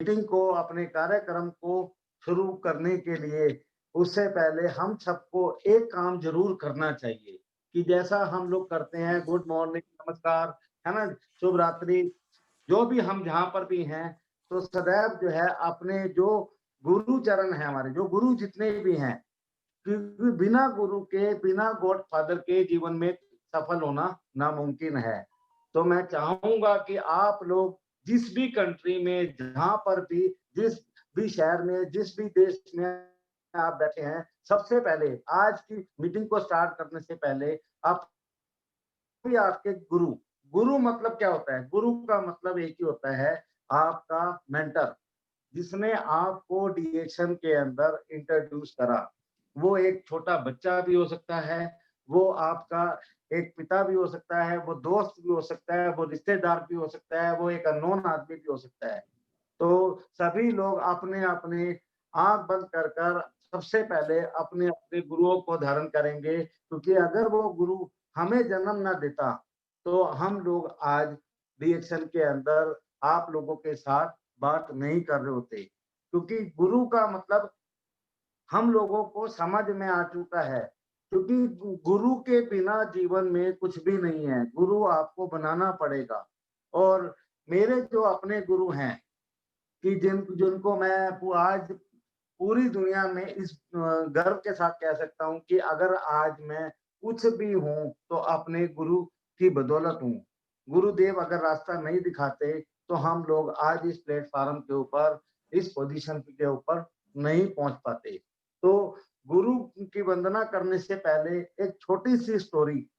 Meeting को, अपने कार्यक्रम को शुरू करने के लिए उससे पहले हम सबको एक काम ज़रूर करना चाहिए कि जैसा हम लोग करते हैं गुड मॉर्निंग, नमस्कार, है ना? शुभ रात्रि, जो भी हम जहाँ पर भी हैं, तो सदैव जो है अपने जो गुरुचरण हैं हमारे, जो गुरु जितने भी हैं, क्योंकि बिना गुरु के, बिना गॉडफ़ादर के जीवन में सफल होना नामुमकिन है। तो मैं चाहूँगा कि आप लोग जिस भी कंट्री में, जहाँ पर भी, जिस भी शहर में, जिस भी देश में आप बैठे हैं, सबसे पहले आज की मीटिंग को स्टार्ट करने से पहले आप भी आपके गुरु, गुरु मतलब क्या होता है? गुरु का मतलब एक ही होता है, आपका मेंटर। जिसने आपको डीएक्शन के अंदर इंट्रोड्यूस करा। वो एक छोटा बच्चा भी हो सकता है, वो आपका एक पिता भी हो सकता है, वो दोस्त भी हो सकता है, वो रिश्तेदार भी हो सकता है, वो एक अननोन आदमी भी हो सकता है। तो सभी लोग अपने-अपने आँख बंद कर सबसे पहले अपने-अपने गुरुओं को धारण करेंगे, क्योंकि अगर वो गुरु हमें जन्म ना देता, तो हम लोग आज डीएक्शन के अंदर आप लोगों के साथ बात नहीं कर रहे होते। क्योंकि गुरु का मतलब हम लोगों को समझ में आ चुका है, क्योंकि गुरु के बिना जीवन में कुछ भी नहीं है, गुरु आपको बनाना पड़ेगा। और मेरे जो अपने गुरु हैं कि जिनको मैं आज पूरी दुनिया में इस गर्व के साथ कह सकता हूँ कि अगर आज मैं कुछ भी हूँ, तो अपने गुरु की बदौलत हूँ। गुरुदेव अगर रास्ता नहीं दिखाते, तो हम लोग आज इस प्लेटफ़ॉर्म के ऊपर, इस पोज़ीशन के ऊपर नहीं पहुँच पाते। तो गुरु की वंदना करने से पहले एक छोटी-सी स्टोरी,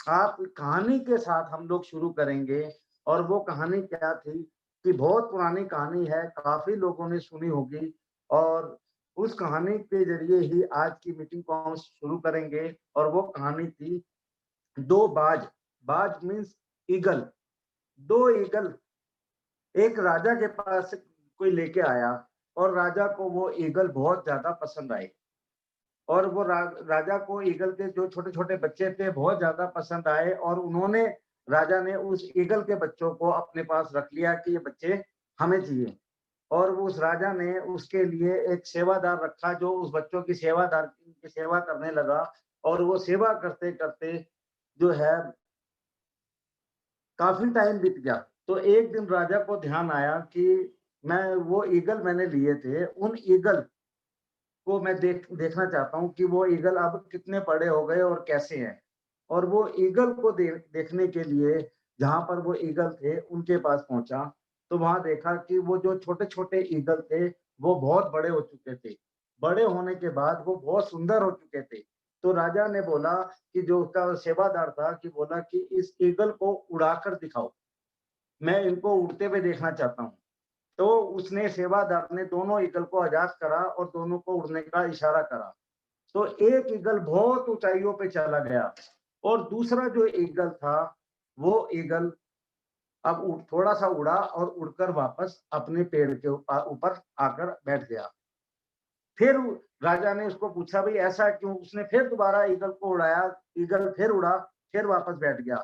आप कहानी के साथ हम लोग शुरू करेंगे। और वो कहानी क्या थी कि बहुत पुरानी कहानी है, काफ़ी लोगों ने सुनी होगी। और उस कहानी के ज़रिए ही आज की मीटिंग को हम शुरू करेंगे। और वो कहानी थी 2 बाज, बाज मीन्स ईगल। 2 ईगल एक राजा के पास कोई लेके आया और राजा को वो ईगल बहुत ज़्यादा पसंद आए। और वो राजा को ईगल के जो छोटे-छोटे बच्चे थे बहुत ज़्यादा पसंद आए और उन्होंने राजा ने उस ईगल के बच्चों को अपने पास रख लिया कि ये बच्चे हमें चाहिए। और उस राजा ने उसके लिए एक सेवादार रखा जो उस बच्चों की सेवा करने लगा। और वो सेवा करते-करते जो है काफ़ी टाइम बीत गया। तो एक दिन राजा को ध्यान आया कि मैं वो ईगल मैंने लिए थे, उन ईगल को मैं देखना चाहता हूँ कि वो ईगल अब कितने बड़े हो गए और कैसे हैं। और वो ईगल को देखने के लिए जहाँ पर वो ईगल थे, उनके पास पहुँचा, तो वहाँ देखा कि वो जो छोटे-छोटे ईगल थे, वो बहुत बड़े हो चुके थे। बड़े होने के बाद वो बहुत सुंदर हो चुके थे। तो राजा ने बोला कि जो उसका सेवादार था कि बोला कि इस ईगल को उड़ाकर दिखाओ, मैं इनको उड़ते हुए देखना चाहता हूँ। तो उसने सेवादार ने दोनों ईगल को आज़ाद करा और दोनों को उड़ने का इशारा करा। तो एक ईगल बहुत ऊँचाइयों पे चला गया और दूसरा जो ईगल था, वो ईगल अब थोड़ा-सा उड़ा और उड़कर वापस अपने पेड़ के ऊपर आकर बैठ गया। फिर राजा ने उसको पूछा, भई ऐसा क्यों? उसने फिर दोबारा ईगल को उड़ाया, ईगल फिर उड़ा, फिर वापस बैठ गया।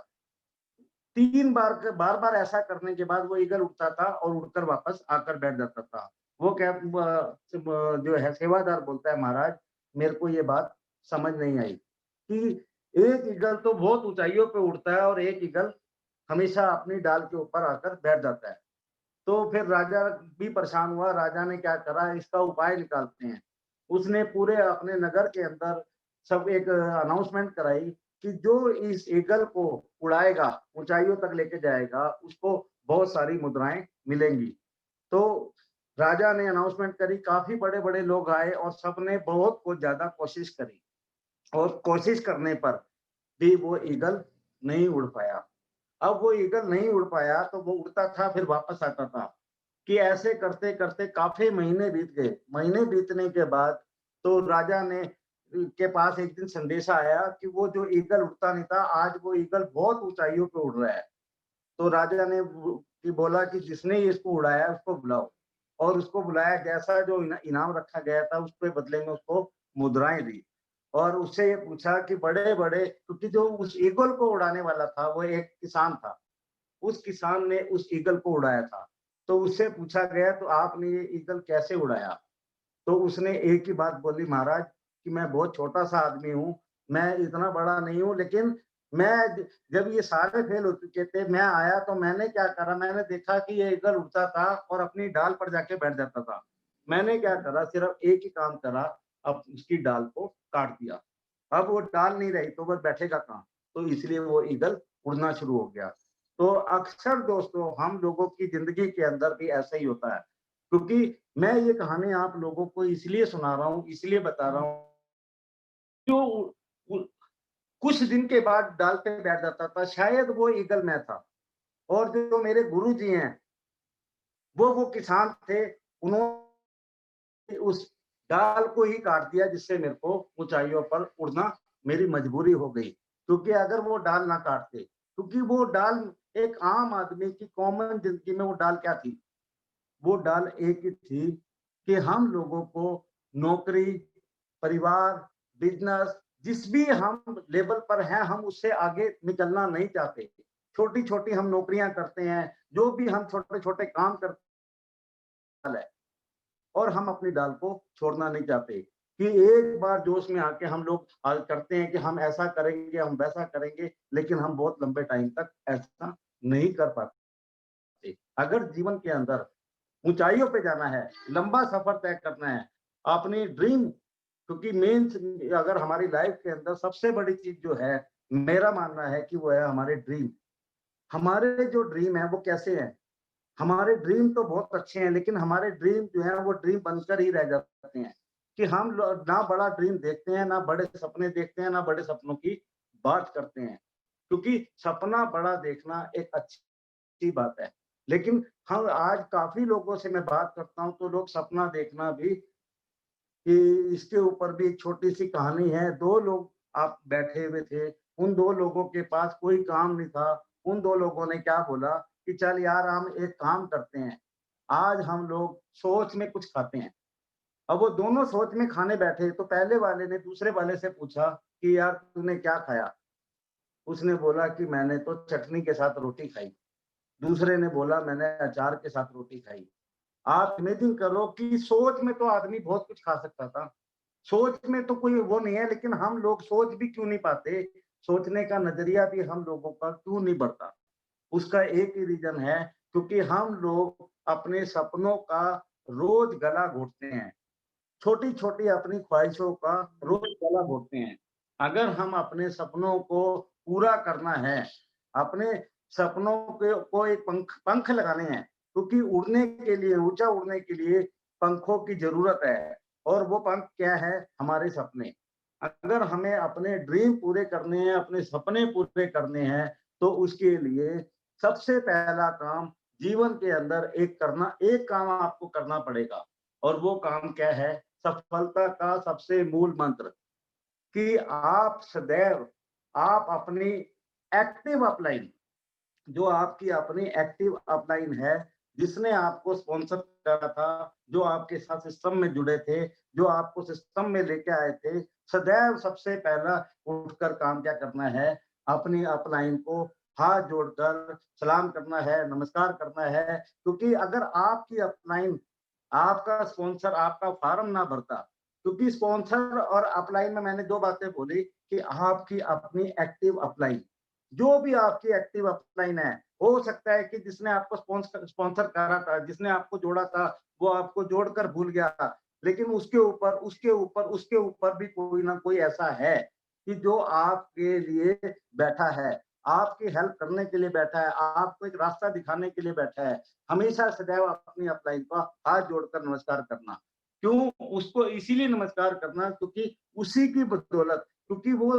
3 बार-बार ऐसा करने के बाद वो ईगल उड़ता था और उड़कर वापस आकर बैठ जाता था। वो क्या जो है सेवादार बोलता है, महाराज मेरे को ये बात समझ नहीं आई कि एक ईगल तो बहुत ऊँचाइयों पे उड़ता है और एक ईगल हमेशा अपनी डाल के ऊपर आकर बैठ जाता है। तो फिर राजा भी परेशान हुआ, राजा ने क्या करा, इसका उपाय निकालते हैं। उसने पूरे अपने नगर के अंदर सब एक अनाउंसमेंट कराई कि जो इस ईगल को उड़ाएगा, ऊँचाइयों तक लेके जाएगा, उसको बहुत सारी मुद्राएँ मिलेंगी। तो राजा ने अनाउंसमेंट करी, काफ़ी बड़े-बड़े लोग आए और सबने बहुत ज़्यादा कोशिश करी। और कोशिश करने पर भी वो ईगल नहीं उड़ पाया। अब वो ईगल नहीं उड़ पाया तो वो उड़ता था फिर वापस आता था, कि ऐसे करते-करते काफ़ी महीने बीत गए। महीने बीतने के बाद तो राजा ने के पास एक दिन संदेशा आया कि वो जो ईगल उड़ता नहीं था, आज वो ईगल बहुत ऊँचाइयों पे उड़ रहा है। तो राजा ने बोला कि जिसने ये इसको उड़ाया उसको बुलाओ। और उसको बुलाया, जैसा जो इनाम रखा गया था उसके बदले में उसको मुद्राएँ दी। और उससे ये पूछा कि बड़े-बड़े, क्योंकि जो उस ईगल को उड़ाने वाला था वो एक किसान था। उस किसान ने उस ईगल को उड़ाया था। तो उससे पूछा गया तो आपने ये ईगल कैसे उड़ाया? तो उसने एक ही बात बोली, महाराज कि मैं बहुत छोटा-सा आदमी हूँ, मैं इतना बड़ा नहीं हूँ, लेकिन मैं जब ये सारे फेल हो चुके थे, मैं आया तो मैंने क्या करा, मैंने देखा कि ये ईगल उड़ता था और अपनी डाल पर जाके बैठ जाता था। मैंने क्या करा, सिर्फ एक ही काम करा, अब उसकी डाल को काट दिया। अब वो डाल नहीं रही तो वो बैठेगा कहाँ? तो इसलिए वो ईगल उड़ना शुरू हो गया। तो अक्सर दोस्तों हम लोगों की ज़िंदगी के अंदर भी ऐसा ही होता है, क्योंकि मैं ये कहानी आप लोगों को इसलिए सुना रहा हूँ, इसलिए बता रहा हूँ, जो उ कुछ दिन के बाद डाल पे बैठ जाता था, शायद वो ईगल मैं था। और जो मेरे गुरुजी हैं, वो किसान थे, उन्होंने उस डाल को ही काट दिया, जिससे मेरे को ऊँचाइयों पर उड़ना मेरी मजबूरी हो गई। क्योंकि अगर वो डाल ना काटते, क्योंकि वो डाल एक आम आदमी की कॉमन ज़िंदगी में वो डाल क्या थी? वो डाल एक ही थी कि हम लोगों को नौकरी, परिवार, बिज़नेस जिस भी हम लेवल पर हैं, हम उससे आगे निकलना नहीं चाहते। छोटी-छोटी हम नौकरियाँ करते हैं, जो भी हम छोटे-छोटे काम करते हैं और हम अपनी डाल को छोड़ना नहीं चाहते कि एक बार जोश में आके हम लोग करते हैं कि हम ऐसा करेंगे, हम वैसा करेंगे, लेकिन हम बहुत लंबे टाइम तक ऐसा नहीं कर पाते। अगर जीवन के अंदर ऊँचाइयों पे जाना है, लंबा सफ़र तय करना है, अपनी ड्रीम क्योंकि मेन अगर हमारी लाइफ़ के अंदर सबसे बड़ी चीज़ जो है, मेरा मानना है कि वो है हमारे ड्रीम। हमारे जो ड्रीम है वो कैसे हैं? हमारे ड्रीम तो बहुत अच्छे हैं, लेकिन हमारे ड्रीम जो है वो ड्रीम बनकर ही रह जाते हैं, कि हम ना बड़ा ड्रीम देखते हैं, ना बड़े सपने देखते हैं, ना बड़े सपनों की बात करते हैं। क्योंकि सपना बड़ा देखना एक अच्छी बात है। लेकिन हम आज काफ़ी लोगों से मैं बात करता हूँ, तो लोग सपना देखना भी कि इसके ऊपर भी एक छोटी-सी कहानी है। 2 लोग आप बैठे हुए थे, उन 2 लोगों के पास कोई काम नहीं था। उन 2 लोगों ने क्या बोला कि चल यार हम एक काम करते हैं, आज हम लोग सोच में कुछ खाते हैं। अब वो दोनों सोच में खाने बैठे, तो पहले वाले ने दूसरे वाले से पूछा कि यार तूने क्या खाया? उसने बोला कि मैंने तो चटनी के साथ रोटी खाई। दूसरे ने बोला मैंने अचार के साथ रोटी खाई। आप इमेजिन करो कि सोच में तो आदमी बहुत कुछ खा सकता था। सोच में तो कोई वो नहीं है, लेकिन हम लोग सोच भी क्यों नहीं पाते? सोचने का नज़रिया भी हम लोगों का क्यों नहीं बढ़ता? उसका एक ही रीज़न है, क्योंकि हम लोग अपने सपनों का रोज़ गला घोंटते हैं। छोटी-छोटी अपनी ख्वाहिशों का रोज़ गला घोंटते हैं। अगर हम अपने सपनों को पूरा करना है, अपने सपनों के को एक पंख पंख लगाने हैं, क्योंकि उड़ने के लिए, ऊँचा उड़ने के लिए पंखों की ज़रूरत है और वो पंख क्या है? हमारे सपने। अगर हमें अपने ड्रीम पूरे करने हैं, अपने सपने पूरे करने हैं, तो उसके लिए सबसे पहला काम जीवन के अंदर एक काम आपको करना पड़ेगा और वो काम क्या है? सफलता का सबसे मूल मंत्र कि आप सदैव आप अपनी एक्टिव अपलाइन जो आपकी अपनी एक्टिव अपलाइन है, जिसने आपको स्पॉन्सर करा था, जो आपके साथ सिस्टम में जुड़े थे, जो आपको सिस्टम में लेके आए थे, सदैव सबसे पहला उठकर काम क्या करना है, अपनी अपलाइन को हाथ जोड़कर सलाम करना है, नमस्कार करना है, क्योंकि अगर आपकी अपलाइन आपका स्पॉन्सर आपका फॉर्म ना भरता, क्योंकि स्पॉन्सर और अपलाइन में मैंने 2 बातें बोली कि आपकी अपनी एक्टिव अपलाइन, जो भी आपकी एक्टिव अपलाइन है, हो सकता है कि जिसने आपको स्पॉन्सर करा था, जिसने आपको जोड़ा था, वो आपको जोड़कर भूल गया। लेकिन उसके ऊपर भी कोई ना कोई ऐसा है कि जो आपके लिए बैठा है, आपकी हेल्प करने के लिए बैठा है, आपको एक रास्ता दिखाने के लिए बैठा है। हमेशा सदैव अपनी अपलाइन का हाथ जोड़कर नमस्कार करना। क्यों? उसको इसीलिए नमस्कार करना क्योंकि उसी की बदौलत क्योंकि वो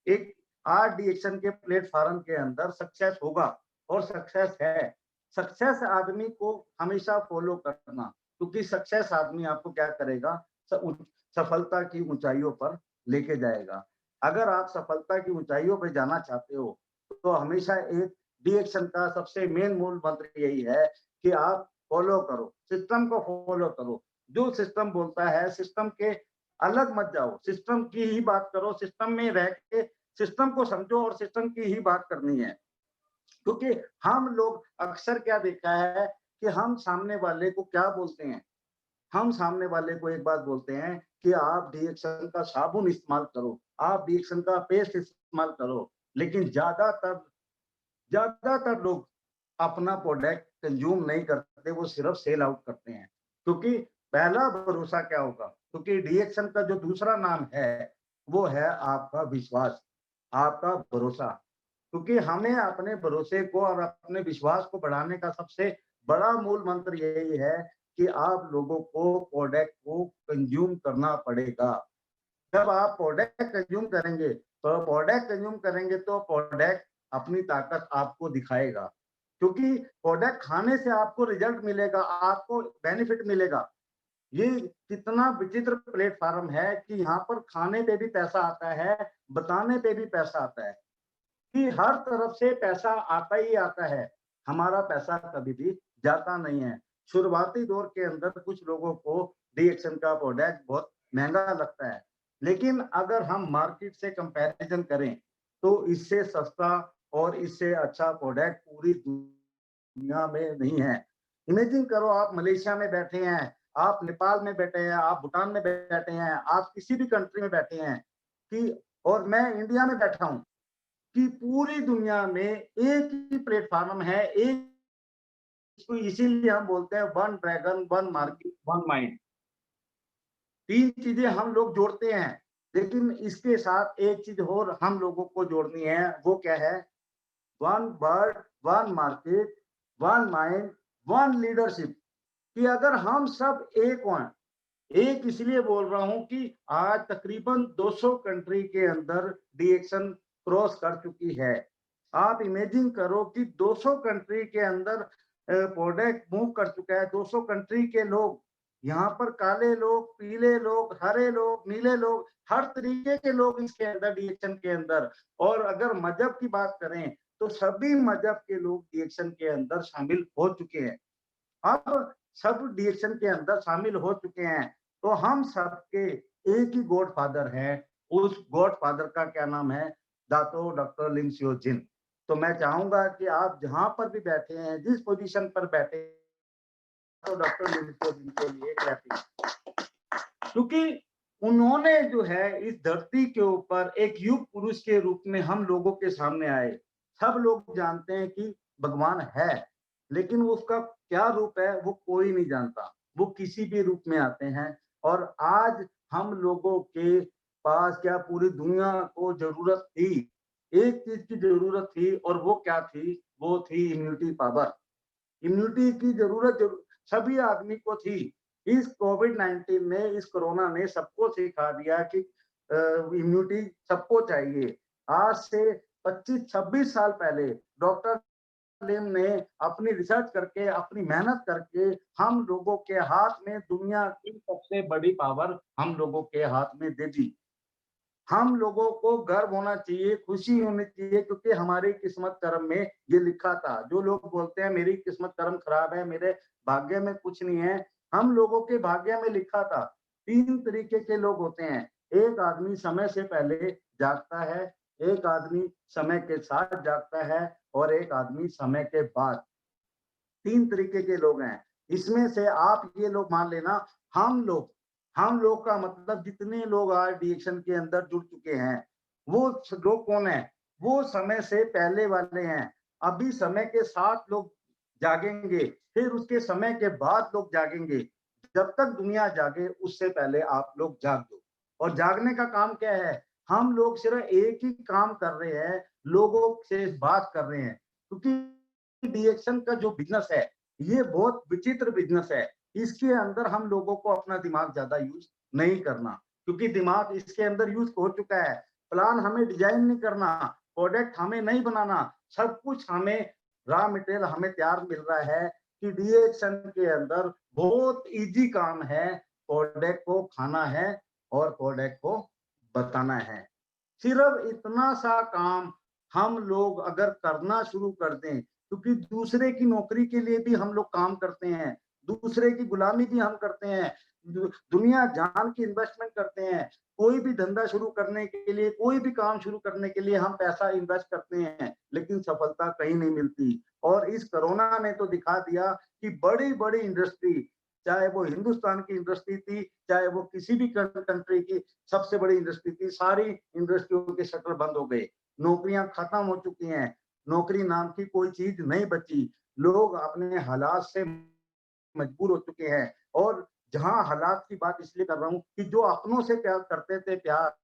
एक आरडी एक्शन के प्लेटफ़ॉर्म के अंदर सक्सेस होगा और सक्सेस है। सक्सेस आदमी को हमेशा फ़ॉलो करना, क्योंकि सक्सेस आदमी आपको क्या करेगा स उ सफलता की ऊँचाइयों पर लेके जाएगा। अगर आप सफलता की ऊँचाइयों पे जाना चाहते हो, तो हमेशा एक डी एक्शन का सबसे मेन मूल मंत्र यही है कि आप फ़ॉलो करो, सिस्टम को फ़ॉलो करो। जो सिस्टम बोलता है, सिस्टम के अलग मत जाओ, सिस्टम की ही बात करो, सिस्टम में रह के सिस्टम को समझो और सिस्टम की ही बात करनी है। क्योंकि हम लोग अक्सर क्या देखा है कि हम सामने वाले को क्या बोलते हैं। हम सामने वाले को एक बात बोलते हैं कि आप डीएक्शन का साबुन इस्तेमाल करो, आप डीएक्शन का पेस्ट इस्तेमाल करो, लेकिन ज़्यादातर लोग अपना प्रोडक्ट कंज्यूम नहीं करते, वो सिर्फ सेल आउट करते हैं। क्योंकि पहला भरोसा क्या होगा? क्योंकि डीएक्शन का जो दूसरा नाम है, वो है आपका विश्वास, आपका भरोसा। क्योंकि हमें अपने भरोसे को और अपने विश्वास को बढ़ाने का सबसे बड़ा मूल मंत्र यही है कि आप लोगों को प्रोडक्ट को कंज्यूम करना पड़ेगा। जब आप प्रोडक्ट कंज्यूम करेंगे तो प्रोडक्ट अपनी ताकत आपको दिखाएगा। क्योंकि प्रोडक्ट खाने से आपको रिजल्ट मिलेगा, आपको बेनिफिट मिलेगा। ये कितना विचित्र प्लेटफ़ॉर्म है कि यहाँ पर खाने पे भी पैसा आता है, बताने पे भी पैसा आता है, कि हर तरफ से पैसा आता ही आता है। हमारा पैसा कभी भी जाता नहीं है। शुरुआती दौर के अंदर कुछ लोगों को डीएक्शन का प्रोडक्ट बहुत महँगा लगता है। लेकिन अगर हम मार्केट से कंपैरिज़न करें, तो इससे सस्ता और इससे अच्छा प्रोडक्ट पूरी दुनिया में नहीं है। इमेजिन करो आप मलेशिया में बैठे हैं, आप नेपाल में बैठे हैं, आप भूटान में बैठे हैं, आप किसी भी कंट्री में बैठे हैं कि और मैं इंडिया में बैठा हूँ, कि पूरी दुनिया में एक ही प्लेटफ़ॉर्म है, एक इसको इसीलिए हम बोलते हैं one dragon, one market, one mind. 3 चीज़ें हम लोग जोड़ते हैं, लेकिन इसके साथ एक चीज़ और हम लोगों को जोड़नी है, वो क्या है? One world, one market, one mind, one leadership. कि अगर हम सब एक हों, एक इसलिए बोल रहा हूँ कि आज तकरीबन 200 कंट्री के अंदर डीएक्शन क्रॉस कर चुकी है। आप इमेजिन करो कि 200 कंट्री के अंदर प्रोडक्ट मूव कर चुका है, 200 कंट्री के लोग, यहाँ पर काले लोग, पीले लोग, हरे लोग, नीले लोग, हर तरीके के लोग इसके अंदर डीएक्शन के अंदर। और अगर मज़हब की बात करें, तो सभी मज़हब के लोग डीएक्शन के अंदर शामिल हो चुके हैं। अब सब डीएक्शन के अंदर शामिल हो चुके हैं, तो हम सबके एक ही गॉडफादर हैं, उस गॉडफादर का क्या नाम है? दातो डॉक्टर लिम सियो जिन। तो मैं चाहूँगा कि आप जहाँ पर भी बैठे हैं, जिस पोज़ीशन पर बैठे हैं, तो डॉक्टर लिम सियो जिन के लिए क्लैपिंग। क्योंकि उन्होंने जो है इस धरती के ऊपर एक युग पुरुष के रूप में हम लोगों के सामने आए। सब लोग जानते हैं कि भगवान है, लेकिन वो उसका क्या रूप है वो कोई नहीं जानता। वो किसी भी रूप में आते हैं और आज हम लोगों के पास क्या पूरी दुनिया को ज़रूरत थी, एक चीज़ की ज़रूरत थी और वो क्या थी? वो थी इम्यूनिटी पावर। इम्यूनिटी की सभी आदमी को थी। इस कोविड-19 ने, इस कोरोना ने सबको सिखा दिया कि इम्यूनिटी सबको चाहिए। आज से 25-26 साल पहले डॉक्टर लिम ने अपनी रिसर्च करके, अपनी मेहनत करके हम लोगों के हाथ में दुनिया की सबसे बड़ी पावर हम लोगों के हाथ में दे दी। हम लोगों को गर्व होना चाहिए, खुशी होनी चाहिए क्योंकि हमारी किस्मत कर्म में ये लिखा था। जो लोग बोलते हैं मेरी किस्मत कर्म खराब है, मेरे भाग्य में कुछ नहीं है, हम लोगों के भाग्य में लिखा था। 3 तरीके के लोग होते हैं, एक आदमी समय से पहले जागता है, एक आदमी समय के साथ जागता है और एक आदमी समय के बाद। 3 तरीके के लोग हैं। इसमें से आप ये लोग मान लेना हम लोग का मतलब जितने लोग आज डीएक्शन के अंदर जुड़ चुके हैं, वो लोग कौन हैं? वो समय से पहले वाले हैं। अभी समय के साथ लोग जागेंगे, फिर उसके समय के बाद लोग जागेंगे। जब तक दुनिया जागे उससे पहले आप लोग जाग दो। और जागने का काम क्या है? हम लोग सिर्फ एक ही काम कर रहे हैं, लोगों से बात कर रहे हैं। क्योंकि डीएक्शन का जो बिज़नेस है, ये बहुत विचित्र बिज़नेस है। इसके अंदर हम लोगों को अपना दिमाग ज़्यादा यूज़ नहीं करना, क्योंकि दिमाग इसके अंदर यूज़ हो चुका है। प्लान हमें डिज़ाइन नहीं करना, प्रोडक्ट हमें नहीं बनाना, सब कुछ हमें रॉ मटेरियल हमें तैयार मिल रहा है कि डीएक्शन के अंदर बहुत ईज़ी काम है, प्रोडक्ट को खाना है और प्रोडक्ट को बताना है। सिर्फ इतना सा काम हम लोग अगर करना शुरू कर दें, क्योंकि दूसरे की नौकरी के लिए भी हम लोग काम करते हैं, दूसरे की गुलामी भी हम करते हैं। दुनिया जान की इन्वेस्टमेंट करते हैं। कोई भी धंधा शुरू करने के लिए, कोई भी काम शुरू करने के लिए हम पैसा इन्वेस्ट करते हैं, लेकिन सफलता कहीं नहीं मिलती। और इस कोरोना ने तो दिखा दिया कि बड़ी-बड़ी इंडस्ट्री, चाहे वो हिंदुस्तान की इंडस्ट्री थी, चाहे वो किसी भी कंट्री की सबसे बड़ी इंडस्ट्री थी, सारी इंडस्ट्रियों के शटर बंद हो गए। नौकरियां खत्म हो चुकी हैं, नौकरी नाम की कोई चीज नहीं बची। लोग अपने हालात से मजबूर हो चुके हैं। और जहां हालात की बात इसलिए कर रहा हूं कि जो अपनों से प्यार करते थे, प्यार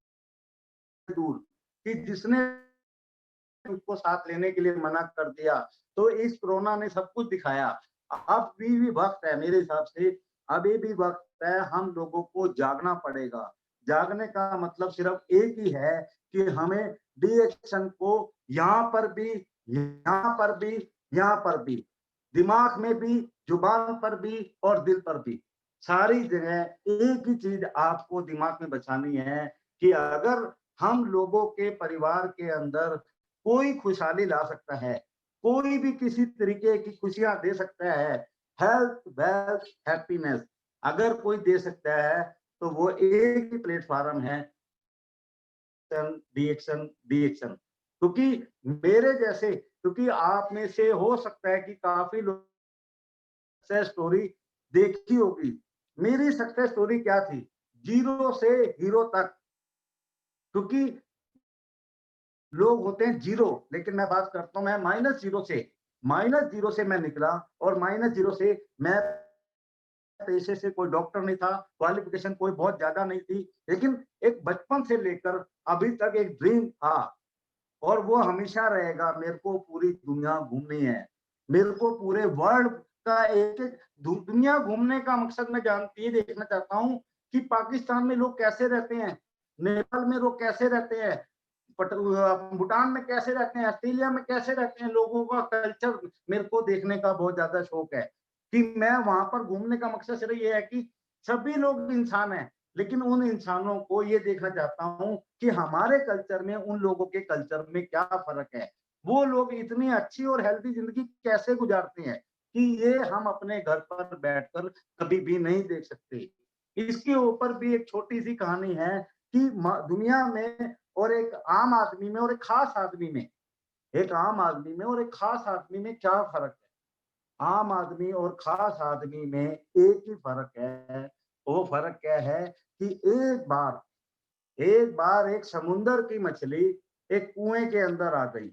दूर, कि जिसने उसको साथ लेने के लिए मना कर दिया, तो इस कोरोना ने सब कुछ दिखाया। अब भी वक्त है मेरे हिसाब से, अभी भी वक्त है, हम लोगों को जागना पड़ेगा। जागने का मतलब सिर्फ एक ही है कि हमें डी एक्शन को यहाँ पर भी, यहाँ पर भी, यहाँ पर भी, दिमाग में भी, जुबान पर भी और दिल पर भी, सारी जगह एक ही चीज आपको दिमाग में बचानी है कि अगर हम लोगों के परिवार के अंदर कोई खुशहाली ला सकता है, कोई भी किसी तरीके की खुशियां दे सकता है, हेल्थ, वेल्थ, हैप्पीनेस अगर कोई दे सकता है, तो वो एक ही प्लेटफॉर्म है, रिएक्शन, रिएक्शन। क्योंकि मेरे जैसे, क्योंकि आप में से हो सकता है कि काफी लोग सक्सेस स्टोरी देखी होगी। मेरी सक्सेस स्टोरी क्या थी? जीरो से हीरो तक। क्योंकि लोग होते हैं जीरो, लेकिन मैं बात करता हूं मैं माइनस जीरो से मैं निकला। और माइनस जीरो से मैं, पेशे से कोई डॉक्टर नहीं था, क्वालिफिकेशन कोई बहुत ज्यादा नहीं थी, लेकिन एक बचपन से लेकर अभी तक एक ड्रीम था। और वो हमेशा रहेगा, मेरे को पूरी दुनिया घूमनी है। मेरे को पूरे वर्ल्ड का एक एक दुनिया घूमने का मकसद मैं ये देखना चाहता हूँ कि पाकिस्तान में लोग कैसे रहते हैं, नेपाल में लोग कैसे रहते हैं, भूटान में कैसे रहते हैं, ऑस्ट्रेलिया में कैसे रहते हैं। लोगों का कल्चर मेरे को देखने का बहुत ज्यादा शौक है कि मैं वहां पर घूमने का मकसद सिर्फ ये है कि सभी लोग इंसान हैं, लेकिन उन इंसानों को ये देखना चाहता हूं कि हमारे कल्चर में उन लोगों के कल्चर में क्या फर्क है। वो लोग इतनी अच्छी और हेल्दी जिंदगी कैसे गुजारते हैं कि ये हम अपने घर पर बैठकर कभी भी नहीं देख सकते। इसके ऊपर भी एक छोटी सी कहानी है कि दुनिया में और एक आम आदमी में और एक खास आदमी में, एक आम आदमी में और एक खास आदमी में क्या फर्क है? आम आदमी और खास आदमी में एक ही फर्क है। वो फर्क क्या है कि एक बार एक समुंदर की मछली एक कुएं के अंदर आ गई।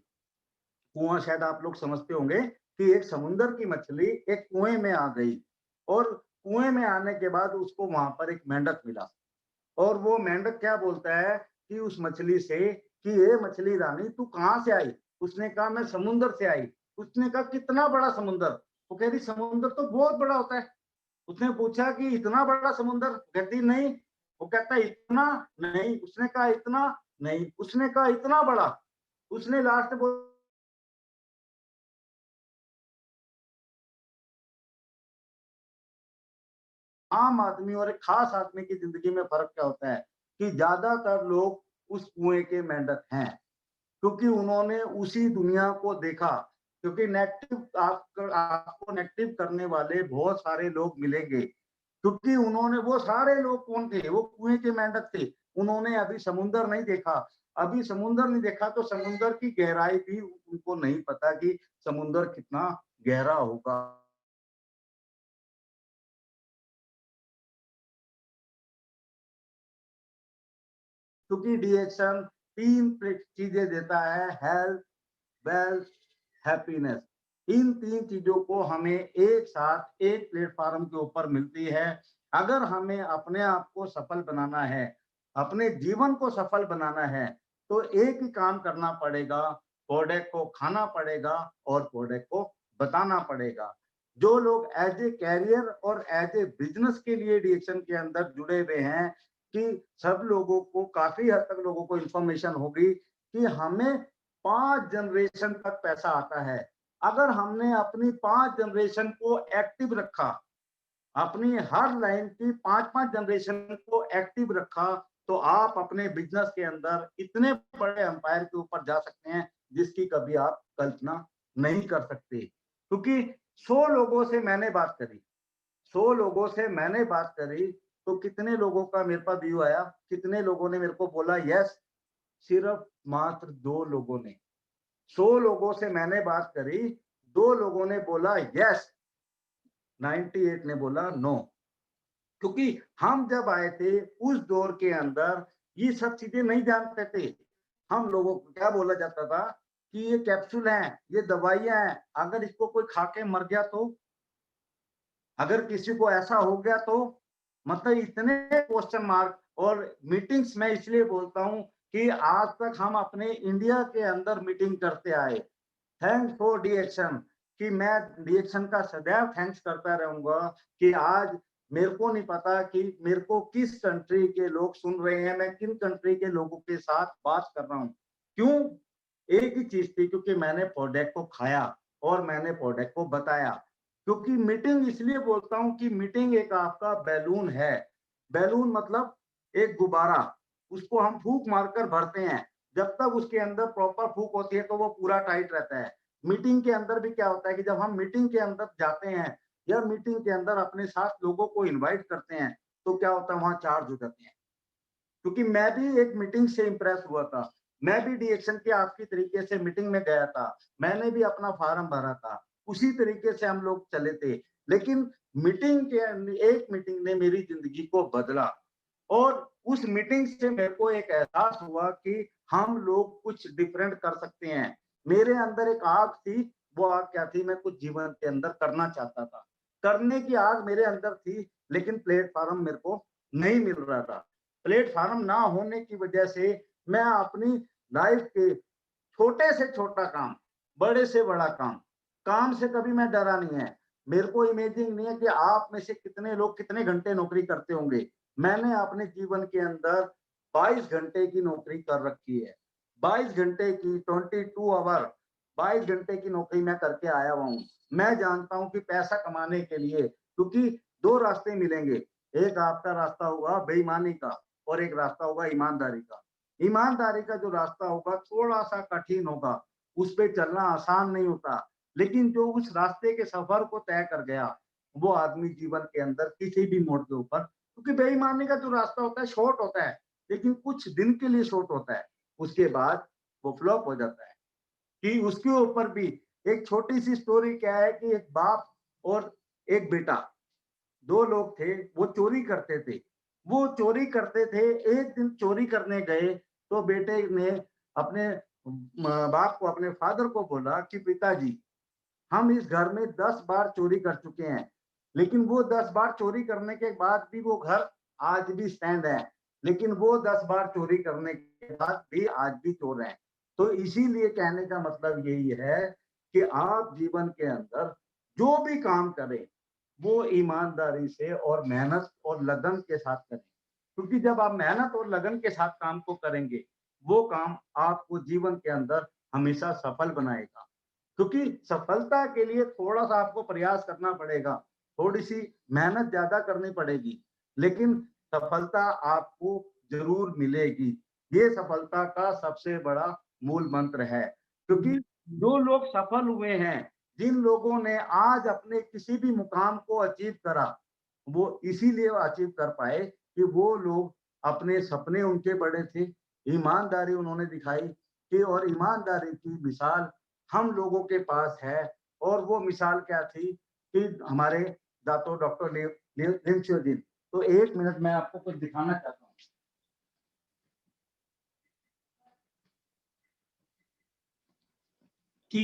कुआं शायद आप लोग समझते होंगे कि एक समुंदर की मछली एक कुएं में आ गई। और कुएं में आने के बाद उसको वहां पर एक मेंढक मिला। और वो मेंढक क्या बोलता है कि उस मछली से कि ये मछली रानी तू कहाँ से आई? उसने कहा मैं समुंदर से आई। उसने कहा कितना बड़ा समुंदर? वो कह रही समुंदर तो बहुत बड़ा होता है। उसने पूछा कि इतना बड़ा समुंदर? कहती नहीं। वो कहता इतना नहीं। उसने कहा इतना नहीं। उसने कहा इतना बड़ा। उसने लास्ट में आम आदमी और एक खास आदमी की जिंदगी में फर्क क्या होता है कि ज्यादातर लोग उस कुएं के मेंढक हैं, क्योंकि उन्होंने उसी दुनिया को देखा। क्योंकि नेगेटिव आपको नेगेटिव करने वाले बहुत सारे लोग मिलेंगे, क्योंकि उन्होंने, वो सारे लोग कौन थे? वो कुएं के मेंढक थे। उन्होंने अभी समुंदर नहीं देखा। अभी समुंदर नहीं देखा तो समुंदर की गहराई भी उनको नहीं पता कि समुंदर कितना गहरा होगा। क्योंकि डिएक्शन तीन चीजें देता है, हेल्थ, वेल्थ, हैप्पीनेस। इन तीन चीजों को हमें एक साथ एक प्लेटफॉर्म के ऊपर मिलती है। अगर हमें अपने आप को सफल बनाना है, अपने जीवन को सफल बनाना है, तो एक ही काम करना पड़ेगा, प्रोडक्ट को खाना पड़ेगा और प्रोडक्ट को बताना पड़ेगा। जो लोग एज ए कैरियर और एज ए बिजनेस के लिए डिएक्शन के अंदर जुड़े हुए हैं, कि सब लोगों को, काफी हद तक लोगों को इंफॉर्मेशन होगी कि हमें 5 जनरेशन तक पैसा आता है। अगर हमने अपनी 5 जनरेशन को एक्टिव रखा, अपनी हर लाइन की 5-5 जनरेशन को एक्टिव रखा, तो आप अपने बिजनेस के अंदर इतने बड़े एम्पायर के ऊपर जा सकते हैं जिसकी कभी आप कल्पना नहीं कर सकते। क्योंकि 100 लोगों से मैंने बात करी, 100 लोगों से मैंने बात करी, तो कितने लोगों का मेरे पास व्यू आया, कितने लोगों ने मेरे को बोला यस? सिर्फ मात्र 2 लोगों ने। 100 लोगों से मैंने बात करी, 2 लोगों ने बोला यस, 98 ने बोला नो। क्योंकि हम जब आए थे उस दौर के अंदर ये सब चीजें नहीं जानते थे। हम लोगों को क्या बोला जाता था कि ये कैप्सूल हैं, ये दवाइयाँ हैं, अगर इसको कोई खा के मर गया तो? अगर किसी को ऐसा हो गया तो? मतलब इतने क्वेश्चन मार्क। और मीटिंग्स मैं इसलिए बोलता हूँ कि आज तक हम अपने इंडिया के अंदर मीटिंग करते आए। थैंक्स फॉर डी-एक्शन, कि मैं डी-एक्शन का सदैव थैंक्स करता रहूँगा कि आज मेरे को नहीं पता कि मेरे को किस कंट्री के लोग सुन रहे हैं, मैं किन कंट्री के लोगों के साथ बात कर रहा हूँ। क्यों? एक ही चीज़ थी, क्योंकि मैंने प्रोडक्ट को खाया और मैंने प्रोडक्ट को बताया। क्योंकि मीटिंग इसलिए बोलता हूँ कि मीटिंग एक आपका बैलून है। बैलून मतलब एक गुब्बारा, उसको हम फूँक मारकर भरते हैं। जब तक उसके अंदर प्रॉपर फूँक होती है तो वो पूरा टाइट रहता है। मीटिंग के अंदर भी क्या होता है कि जब हम मीटिंग के अंदर जाते हैं या मीटिंग के अंदर अपने साथ लोगों को इनवाइट करते हैं, तो क्या होता है वहाँ चार्ज हो जाते हैं। क्योंकि मैं भी एक मीटिंग से इम्प्रेस हुआ था। मैं भी डी-एक्शन के आपकी तरीके से मीटिंग में गया था। मैंने भी अपना फॉर्म भरा था। उसी तरीके से हम लोग चले थे। लेकिन मीटिंग के एक मीटिंग ने मेरी ज़िंदगी को बदला। और उस मीटिंग से मेरे को एक एहसास हुआ कि हम लोग कुछ डिफरेंट कर सकते हैं। मेरे अंदर एक आग थी, वो आग क्या थी? मैं कुछ जीवन के अंदर करना चाहता था। करने की आग मेरे अंदर थी, लेकिन प्लेटफ़ॉर्म मेरे को नहीं मिल रहा था। प्लेटफ़ॉर्म ना होने की वजह से मैं अपनी लाइफ़ के छोटे से छोटा काम, बड़े से बड़ा काम से कभी मैं डरा नहीं है। मेरे को इमेजिन नहीं है कि आप में से कितने लोग कितने घंटे नौकरी करते होंगे। मैंने अपने जीवन के अंदर 22 घंटे की नौकरी कर रखी है। 22 घंटे की 22 आवर 22 घंटे की नौकरी मैं करके आया हुआ हूँ। मैं जानता हूँ कि पैसा कमाने के लिए, क्योंकि 2 रास्ते मिलेंगे। एक आपका रास्ता होगा बेईमानी का और एक रास्ता होगा ईमानदारी का। ईमानदारी का जो रास्ता होगा थोड़ा-सा कठिन होगा, उस पे चलना आसान नहीं होता, लेकिन जो उस रास्ते के सफर को तय कर गया, वो आदमी जीवन के अंदर किसी भी मोड़ के ऊपर, क्योंकि बेईमानी का जो रास्ता होता है शॉर्ट होता है, लेकिन कुछ दिन के लिए शॉर्ट होता है, उसके बाद वो फ्लॉप हो जाता है। कि उसके ऊपर भी एक छोटी-सी स्टोरी क्या है कि एक बाप और एक बेटा, 2 लोग थे, वो चोरी करते थे। वो चोरी करते थे, एक दिन चोरी करने गए, तो बेटे ने अपने बाप को, अपने फादर को बोला कि पिताजी, हम इस घर में 10 बार चोरी कर चुके हैं, लेकिन वो 10 बार चोरी करने के बाद भी वो घर आज भी स्टैंड है, लेकिन वो 10 बार चोरी करने के बाद भी आज भी चोर हैं। तो इसीलिए कहने का मतलब यही है कि आप जीवन के अंदर जो भी काम करें, वो ईमानदारी से और मेहनत और लगन के साथ करें। क्योंकि जब आप मेहनत और लगन के साथ काम को करेंगे, वो काम आपको जीवन के अंदर हमेशा सफल बनाएगा। क्योंकि सफलता के लिए थोड़ा-सा आपको प्रयास करना पड़ेगा, थोड़ी-सी मेहनत ज़्यादा करनी पड़ेगी, लेकिन सफलता आपको ज़रूर मिलेगी। ये सफलता का सबसे बड़ा मूल मंत्र है। क्योंकि जो लोग सफल हुए हैं, जिन लोगों ने आज अपने किसी भी मुकाम को अचीव करा, वो इसीलिए अचीव कर पाए कि वो लोग, अपने सपने उनके बड़े थे, ईमानदारी उन्होंने दिखाई कि, और ईमानदारी की मिसाल हम लोगों के पास है। और वो मिसाल क्या थी कि हमारे दातो डॉक्टर लिन च्योजिन। तो 1 मिनट मैं आपको कुछ दिखाना चाहता हूँ। कि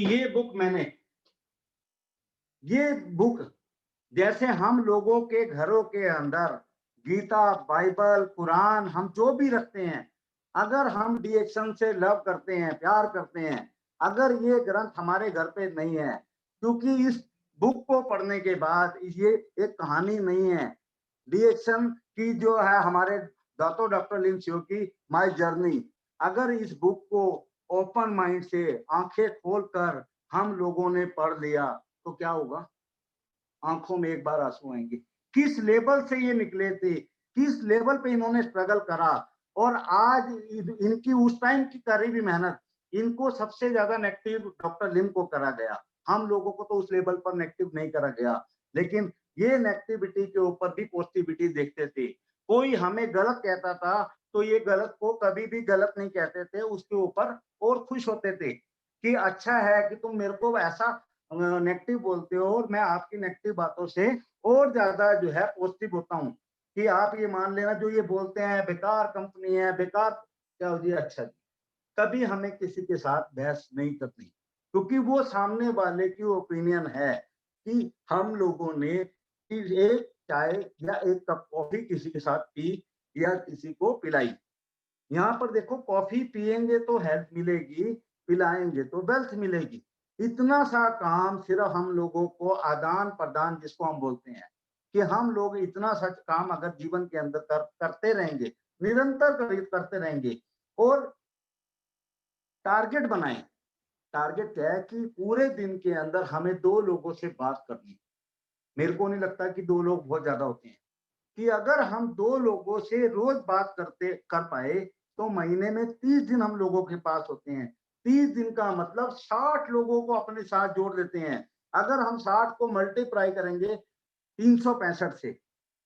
ये बुक जैसे हम लोगों के घरों के अंदर गीता, बाइबल, कुरान हम जो भी रखते हैं, अगर हम डी-एक्शन से लव करते हैं, प्यार करते हैं, अगर ये ग्रंथ हमारे घर पे नहीं है, क्योंकि इस बुक को पढ़ने के बाद ये एक कहानी नहीं है। डी-एक्शन की जो है हमारे दातो डॉक्टर लिन च्यो की माय जर्नी, अगर इस बुक को ओपन माइंड से आँखें खोलकर हम लोगों ने पढ़ लिया, तो क्या होगा? आँखों में एक बार आँसू आएँगे। किस लेवल से ये निकले थे, किस लेवल पे इन्होंने स्ट्रगल करा, और आज इनकी उस टाइम की करी हुई मेहनत, इनको सबसे ज़्यादा नेगेटिव डॉक्टर लिम को करा गया। हम लोगों को तो उस लेवल पर नेगेटिव नहीं करा गया, लेकिन ये नेगेटिविटी के ऊपर भी पॉजिटिविटी देखते थे। कोई हमें गलत कहता था तो ये गलत को कभी भी गलत नहीं कहते थे, उसके ऊपर और खुश होते थे कि अच्छा है कि तुम मेरे को ऐसा नेगेटिव बोलते हो और मैं आपकी नेगेटिव बातों से और ज्यादा जो है पॉजिटिव होता हूँ कि आप ये मान लेना जो ये बोलते हैं बेकार कंपनी है, बेकार क्या हो जी, अच्छा जी। कभी हमें किसी के साथ बहस नहीं करनी क्योंकि वो सामने वाले की ओपिनियन है कि हम लोगों ने एक चाय या एक कप कॉफी किसी के साथ पी या किसी को पिलाई। यहाँ पर देखो कॉफी पिएंगे तो हेल्थ मिलेगी, पिलाएंगे तो वेल्थ मिलेगी। इतना सा काम सिर्फ हम लोगों को आदान प्रदान जिसको हम बोलते हैं कि हम लोग इतना सा काम अगर जीवन के अंदर करते रहेंगे, निरंतर करते रहेंगे और टारगेट बनाएं। टारगेट क्या है कि पूरे दिन के अंदर हमें 2 लोगों से बात करनी है। मेरे को नहीं लगता कि 2 लोग बहुत ज़्यादा होते हैं, कि अगर हम 2 लोगों से रोज़ बात कर पाए, तो महीने में 30 दिन हम लोगों के पास होते हैं। 30 दिन का मतलब 60 लोगों को अपने साथ जोड़ लेते हैं। अगर हम 60 को मल्टीप्लाई करेंगे 365 से,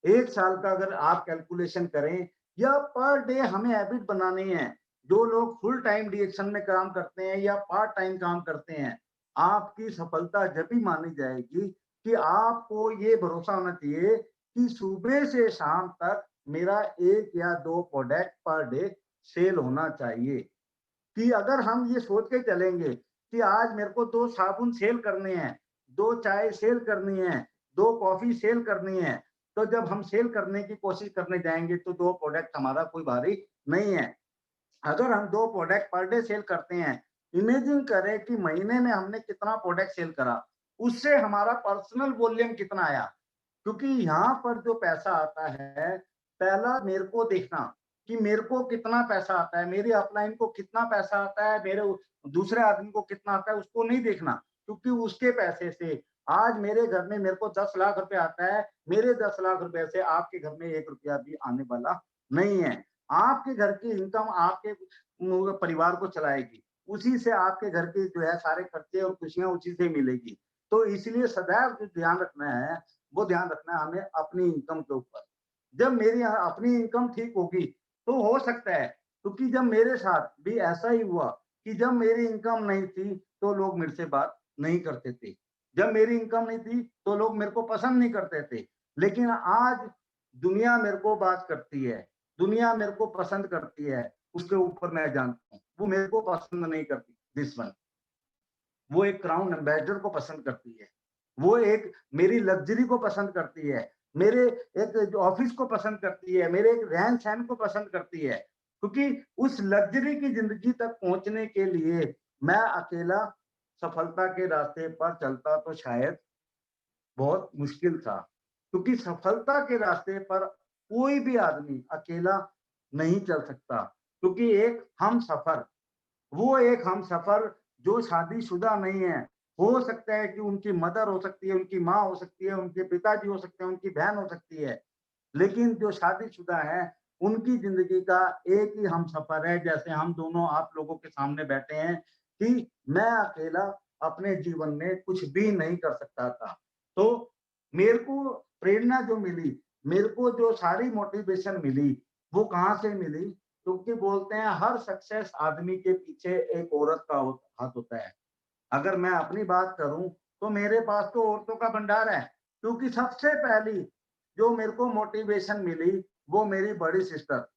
1 साल का अगर आप कैलकुलेशन करें या पर डे हमें हैबिट बनानी है। जो लोग फुल टाइम डिएक्शन में काम करते हैं या पार्ट टाइम काम करते हैं, आपकी सफलता जब भी मानी जाएगी कि आपको ये भरोसा होना चाहिए कि सुबह से शाम तक मेरा 1 या 2 प्रोडक्ट पर डे सेल होना चाहिए। कि अगर हम ये सोच के चलेंगे कि आज मेरे को 2 साबुन सेल करने हैं, 2 चाय सेल करनी है, 2 कॉफ़ी सेल करनी है, तो जब हम सेल करने की कोशिश करने जाएँगे तो 2 प्रोडक्ट हमारा कोई भारी नहीं है। अगर हम 2 प्रोडक्ट पर डे सेल करते हैं, इमेजिन करें कि महीने में हमने कितना प्रोडक्ट सेल करा, उससे हमारा पर्सनल वॉल्यूम कितना आया। क्योंकि यहाँ पर जो पैसा आता है, पहला मेरे को देखना कि मेरे को कितना पैसा आता है, मेरी अपलाइन को कितना पैसा आता है, मेरे दूसरे आदमी को कितना आता है, उसको नहीं देखना। क्योंकि उसके पैसे से आज मेरे घर में मेरे को 10 लाख रुपए आता है, मेरे 10 लाख रुपए से आपके घर में 1 रुपया भी आने वाला नहीं है। आपके घर की इनकम आपके परिवार को चलाएगी। उसी से आपके घर के जो है सारे खर्चे और खुशियाँ उसी से मिलेगी। तो इसलिए सदैव जो ध्यान रखना है, वो ध्यान रखना है हमें अपनी इनकम के ऊपर। जब मेरी अपनी इनकम ठीक होगी, तो हो सकता है क्योंकि जब मेरे साथ भी ऐसा ही हुआ कि जब मेरी इनकम नहीं थी, तो लोग मेरे से बात नहीं करते थे। जब मेरी इनकम नहीं थी, तो लोग मेरे को पसंद नहीं करते थे। लेकिन आज दुनिया मेरे को बात करती है, दुनिया मेरे को पसंद करती है, उसके ऊपर मैं जानता हूँ। वो मेरे को पसंद नहीं करती, दिस वन। वो एक क्राउन एम्बेसडर को पसंद करती है। वो एक मेरी लग्ज़री को पसंद करती है। मेरे एक जो ऑफ़िस को पसंद करती है, मेरे एक रहन-सहन को पसंद करती है। क्योंकि उस लग्ज़री की ज़िंदगी तक पहुँचने के लिए मैं अकेला सफलता के रास्ते पर चलता तो शायद बहुत मुश्किल था। क्योंकि सफलता के रास्ते पर कोई भी आदमी अकेला नहीं चल सकता। क्योंकि एक हमसफ़र वो एक हमसफ़र जो शादीशुदा नहीं है, हो सकता है कि उनकी मदर हो सकती है, उनकी माँ हो सकती है, उनके पिताजी हो सकते हैं, उनकी बहन हो सकती है। लेकिन जो शादीशुदा हैं, उनकी ज़िंदगी का एक ही हमसफ़र है, जैसे हम दोनों आप लोगों के सामने बैठे हैं कि मैं अकेला अपने जीवन में कुछ भी नहीं कर सकता था। तो मेरे को प्रेरणा जो मिली, मेरे को जो सारी मोटिवेशन मिली, वो कहाँ से मिली? क्योंकि बोलते हैं हर सक्सेस आदमी के पीछे एक औरत का हाथ होता है। अगर मैं अपनी बात करूँ, तो मेरे पास तो औरतों का भंडार है, क्योंकि सबसे पहली जो मेरे को मोटिवेशन मिली, वो मेरी बड़ी सिस्टर।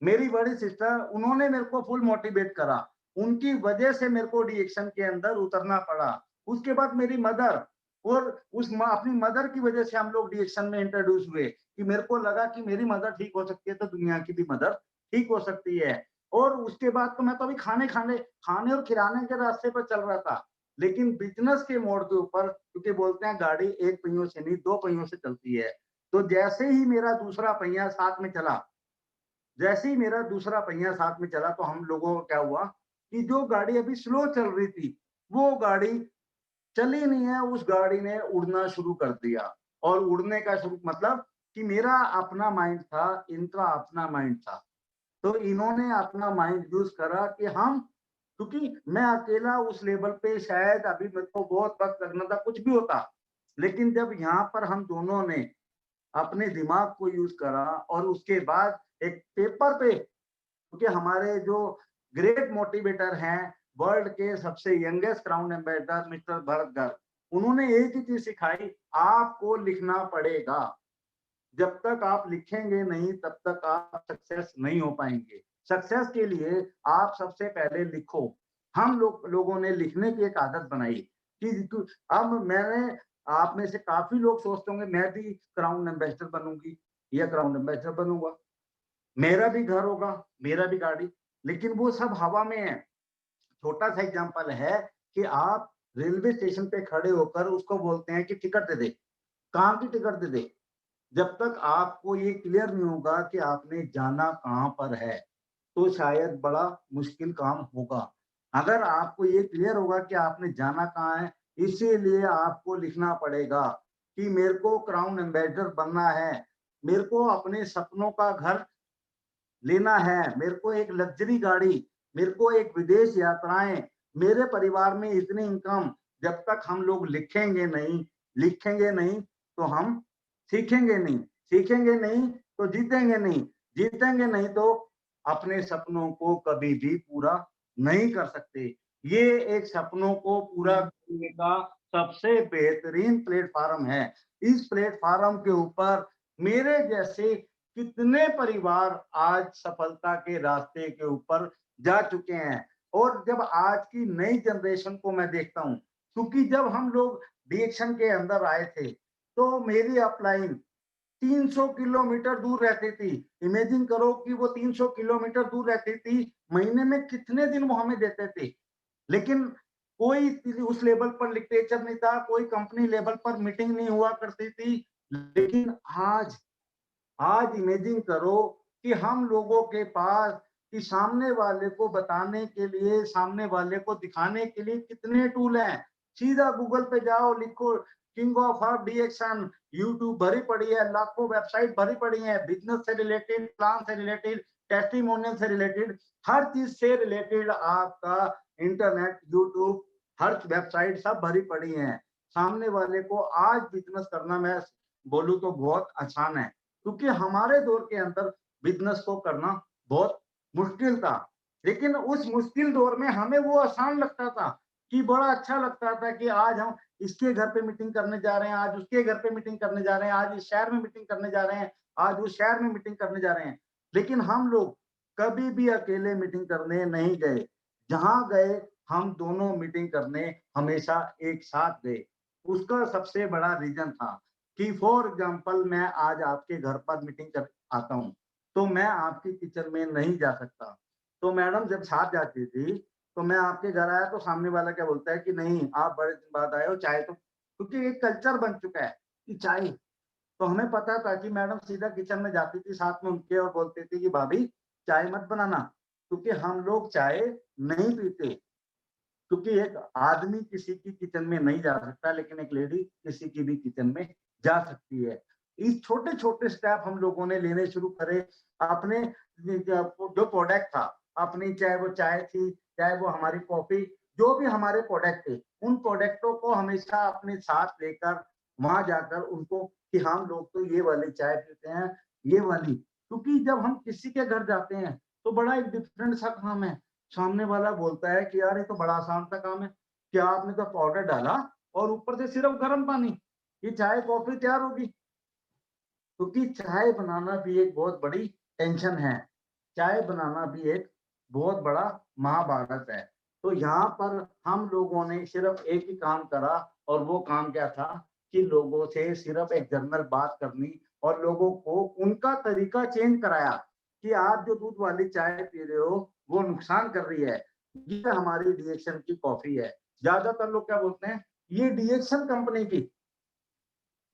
मेरी बड़ी सिस्टर उन्होंने मेरे को फुल मोटिवेट करा। उनकी वजह से मेरे को डिएक्शन के अंदर उतरना पड़ा। उसके बाद मेरी मदर और उस अपनी मदर की वजह से हम लोग डिएक्शन में इंट्रोड्यूस हुए कि मेरे को लगा कि मेरी मदर ठीक हो सकती है, तो दुनिया की भी मदर ठीक हो सकती है। और उसके बाद तो मैं तो अभी खाने और खिलाने के रास्ते पर चल रहा था। लेकिन बिज़नेस के मोड़ के ऊपर क्योंकि बोलते हैं गाड़ी 1 पहियों से नहीं 2 पहियों से चलती है। तो जैसे ही मेरा दूसरा पहिया साथ में चला, जैसे ही मेरा दूसरा पहिया साथ में चला तो हम लोगों को क्या हुआ कि जो गाड़ी अभी स्लो चल रही थी, वो गाड़ी चली नहीं है, उस गाड़ी ने उड़ना शुरू कर दिया। और उड़ने का शुरू मतलब कि मेरा अपना माइंड था, इनका अपना माइंड था। तो इन्होंने अपना माइंड यूज़ करा कि हम क्योंकि मैं अकेला उस लेवल पे शायद अभी मेरे को बहुत वक़्त लगना था, कुछ भी होता। लेकिन जब यहाँ पर हम दोनों ने अपने दिमाग को यूज करा और उसके बाद एक पेपर पे, क्योंकि हमारे जो ग्रेट मोटिवेटर हैं, वर्ल्ड के सबसे youngest crown ambassador mister Bharat Garg, उन्होंने एक ही चीज सिखाई, आपको लिखना पड़ेगा। जब तक आप लिखेंगे नहीं तब तक आप सक्सेस नहीं हो पाएंगे। सक्सेस के लिए आप सबसे पहले लिखो। हम लोगों ने लिखने की एक आदत बनाई कि अब मैंने, आप में से काफी लोग सोचते होंगे मैं भी क्राउन एम्बेसडर बनूंगी या क्राउन एम्बेसडर बनूंगा, मेरा भी घर होगा, मेरा भी गाड़ी, लेकिन वो सब हवा में है। छोटा सा एग्जांपल है कि आप रेलवे स्टेशन पे खड़े होकर उसको बोलते हैं कि टिकट दे दे, काम की टिकट दे दे। जब तक आपको ये क्लियर नहीं होगा कि आपने जाना कहाँ पर है, तो शायद बड़ा मुश्किल काम होगा। अगर आपको ये क्लियर होगा कि आपने जाना कहाँ है, इसीलिए आपको लिखना पड़ेगा कि मेरे को क्राउन एम्बेसडर बनना है, मेरे को अपने सपनों का घर लेना है, मेरे को एक लग्जरी गाड़ी, मेरे को एक विदेश यात्राएं, मेरे परिवार में इतनी इनकम। जब तक हम लोग लिखेंगे नहीं तो हम सीखेंगे नहीं, सीखेंगे नहीं तो जीतेंगे नहीं, जीतेंगे नहीं तो अपने सपनों को कभी भी पूरा नहीं कर सकते। ये एक सपनों को पूरा करने का सबसे बेहतरीन प्लेटफॉर्म है। इस प्लेटफॉर्म के ऊपर मेरे जैसे कितने परिवार आज सफलता के रास्ते के ऊपर जा चुके हैं। और जब आज की नई जनरेशन को मैं देखता हूँ, क्योंकि जब हम लोग डीएक्शन के अंदर आए थे तो मेरी अपलाइन 300 किलोमीटर दूर रहती थी। इमेजिन करो कि वो 300 किलोमीटर दूर रहती थी, महीने में कितने दिन वो हमें देते थे। लेकिन कोई उस लेवल पर लिटरेचर नहीं था, कोई कंपनी लेवल पर मीटिंग नहीं हुआ करती थी। लेकिन आज आज इमेजिन करो कि हम लोगों के पास कि सामने वाले को बताने के लिए, सामने वाले को दिखाने के लिए कितने टूल हैं। सीधा गूगल पे जाओ, लिखो किंग ऑफ हब डीएक्शन, यूट्यूब भरी पड़ी है, लाखों वेबसाइट भरी पड़ी है, बिजनेस से रिलेटेड, प्लान से रिलेटेड, टेस्टिमोनियल से रिलेटेड, हर चीज से रिलेटेड आपका इंटरनेट, यूट्यूब, हर वेबसाइट सब भरी पड़ी है। सामने वाले को आज बिजनेस करना, मैं बोलूं तो बहुत आसान है, क्योंकि हमारे दौर के अंदर बिजनेस को करना बहुत मुश्किल था। लेकिन उस मुश्किल दौर में हमें वो आसान लगता था, कि बड़ा अच्छा लगता था कि आज हम इसके घर पे मीटिंग करने जा रहे हैं, आज उसके घर पे मीटिंग करने जा रहे हैं, आज इस शहर में मीटिंग करने जा रहे हैं, आज उस शहर में मीटिंग करने जा रहे हैं। लेकिन हम लोग कभी भी अकेले मीटिंग करने नहीं गए। जहां गए हम दोनों मीटिंग करने हमेशा एक साथ गए। उसका सबसे बड़ा रीजन था कि फॉर एग्जाम्पल मैं आज आपके घर पर मीटिंग कर आता हूँ, तो मैं आपकी किचन में नहीं जा सकता। तो मैडम जब साथ जाती थी, तो मैं आपके घर आया तो सामने वाला क्या बोलता है कि नहीं आप बड़े दिन बाद आए हो, चाय तो, क्योंकि एक कल्चर बन चुका है कि चाय। तो हमें पता था कि मैडम सीधा किचन में जाती थी साथ में उनके और बोलती थी कि भाभी चाय मत बनाना, क्योंकि हम लोग चाय नहीं पीते। क्योंकि एक आदमी किसी की किचन में नहीं जा सकता, लेकिन एक लेडी किसी की भी किचन में जा सकती है। इस छोटे-छोटे स्टेप हम लोगों ने लेने शुरू करे। अपने जो प्रोडक्ट था, अपनी चाहे वो चाय थी, चाहे वो हमारी कॉफी, जो भी हमारे प्रोडक्ट थे, उन प्रोडक्टों को हमेशा अपने साथ लेकर वहां जाकर उनको कि हम लोग तो ये वाली चाय पीते हैं, ये वाली। क्योंकि जब हम किसी के घर जाते हैं तो बड़ा एक डिफरेंट सा काम है। सामने वाला बोलता है कि यार ये तो बड़ा आसान सा काम है, क्या आपने तो पाउडर डाला और ऊपर से सिर्फ गर्म पानी, ये चाय कॉफी तैयार होगी। क्योंकि चाय बनाना भी एक बहुत बड़ी टेंशन है, चाय बनाना भी एक बहुत बड़ा महाभारत है। तो यहाँ पर हम लोगों ने सिर्फ एक ही काम करा, और वो काम क्या था कि लोगों से सिर्फ एक जनरल बात करनी और लोगों को उनका तरीका चेंज कराया कि आप जो दूध वाली चाय पी रहे हो वो नुकसान कर रही है, ये हमारी डीएक्शन की कॉफी है। ज्यादातर लोग क्या बोलते हैं, ये डीएक्शन कंपनी की,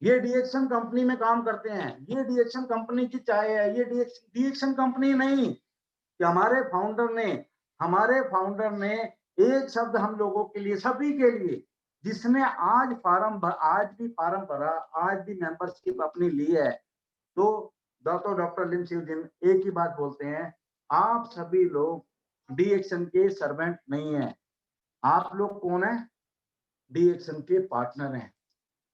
ये डीएक्शन कंपनी में काम करते हैं, ये डीएक्शन कंपनी की चाय है, ये डीएक्शन कंपनी नहीं। कि हमारे फाउंडर ने एक शब्द हम लोगों के लिए, सभी के लिए, जिसने आज भी फार्म भरा, आज भी मेंबरशिप अपनी ली है, तो डॉक्टर लिम सिवजिन एक ही बात बोलते हैं, आप सभी लोग डीएक्शन के सर्वेंट नहीं है, आप लोग कौन है, डीएक्शन के पार्टनर हैं।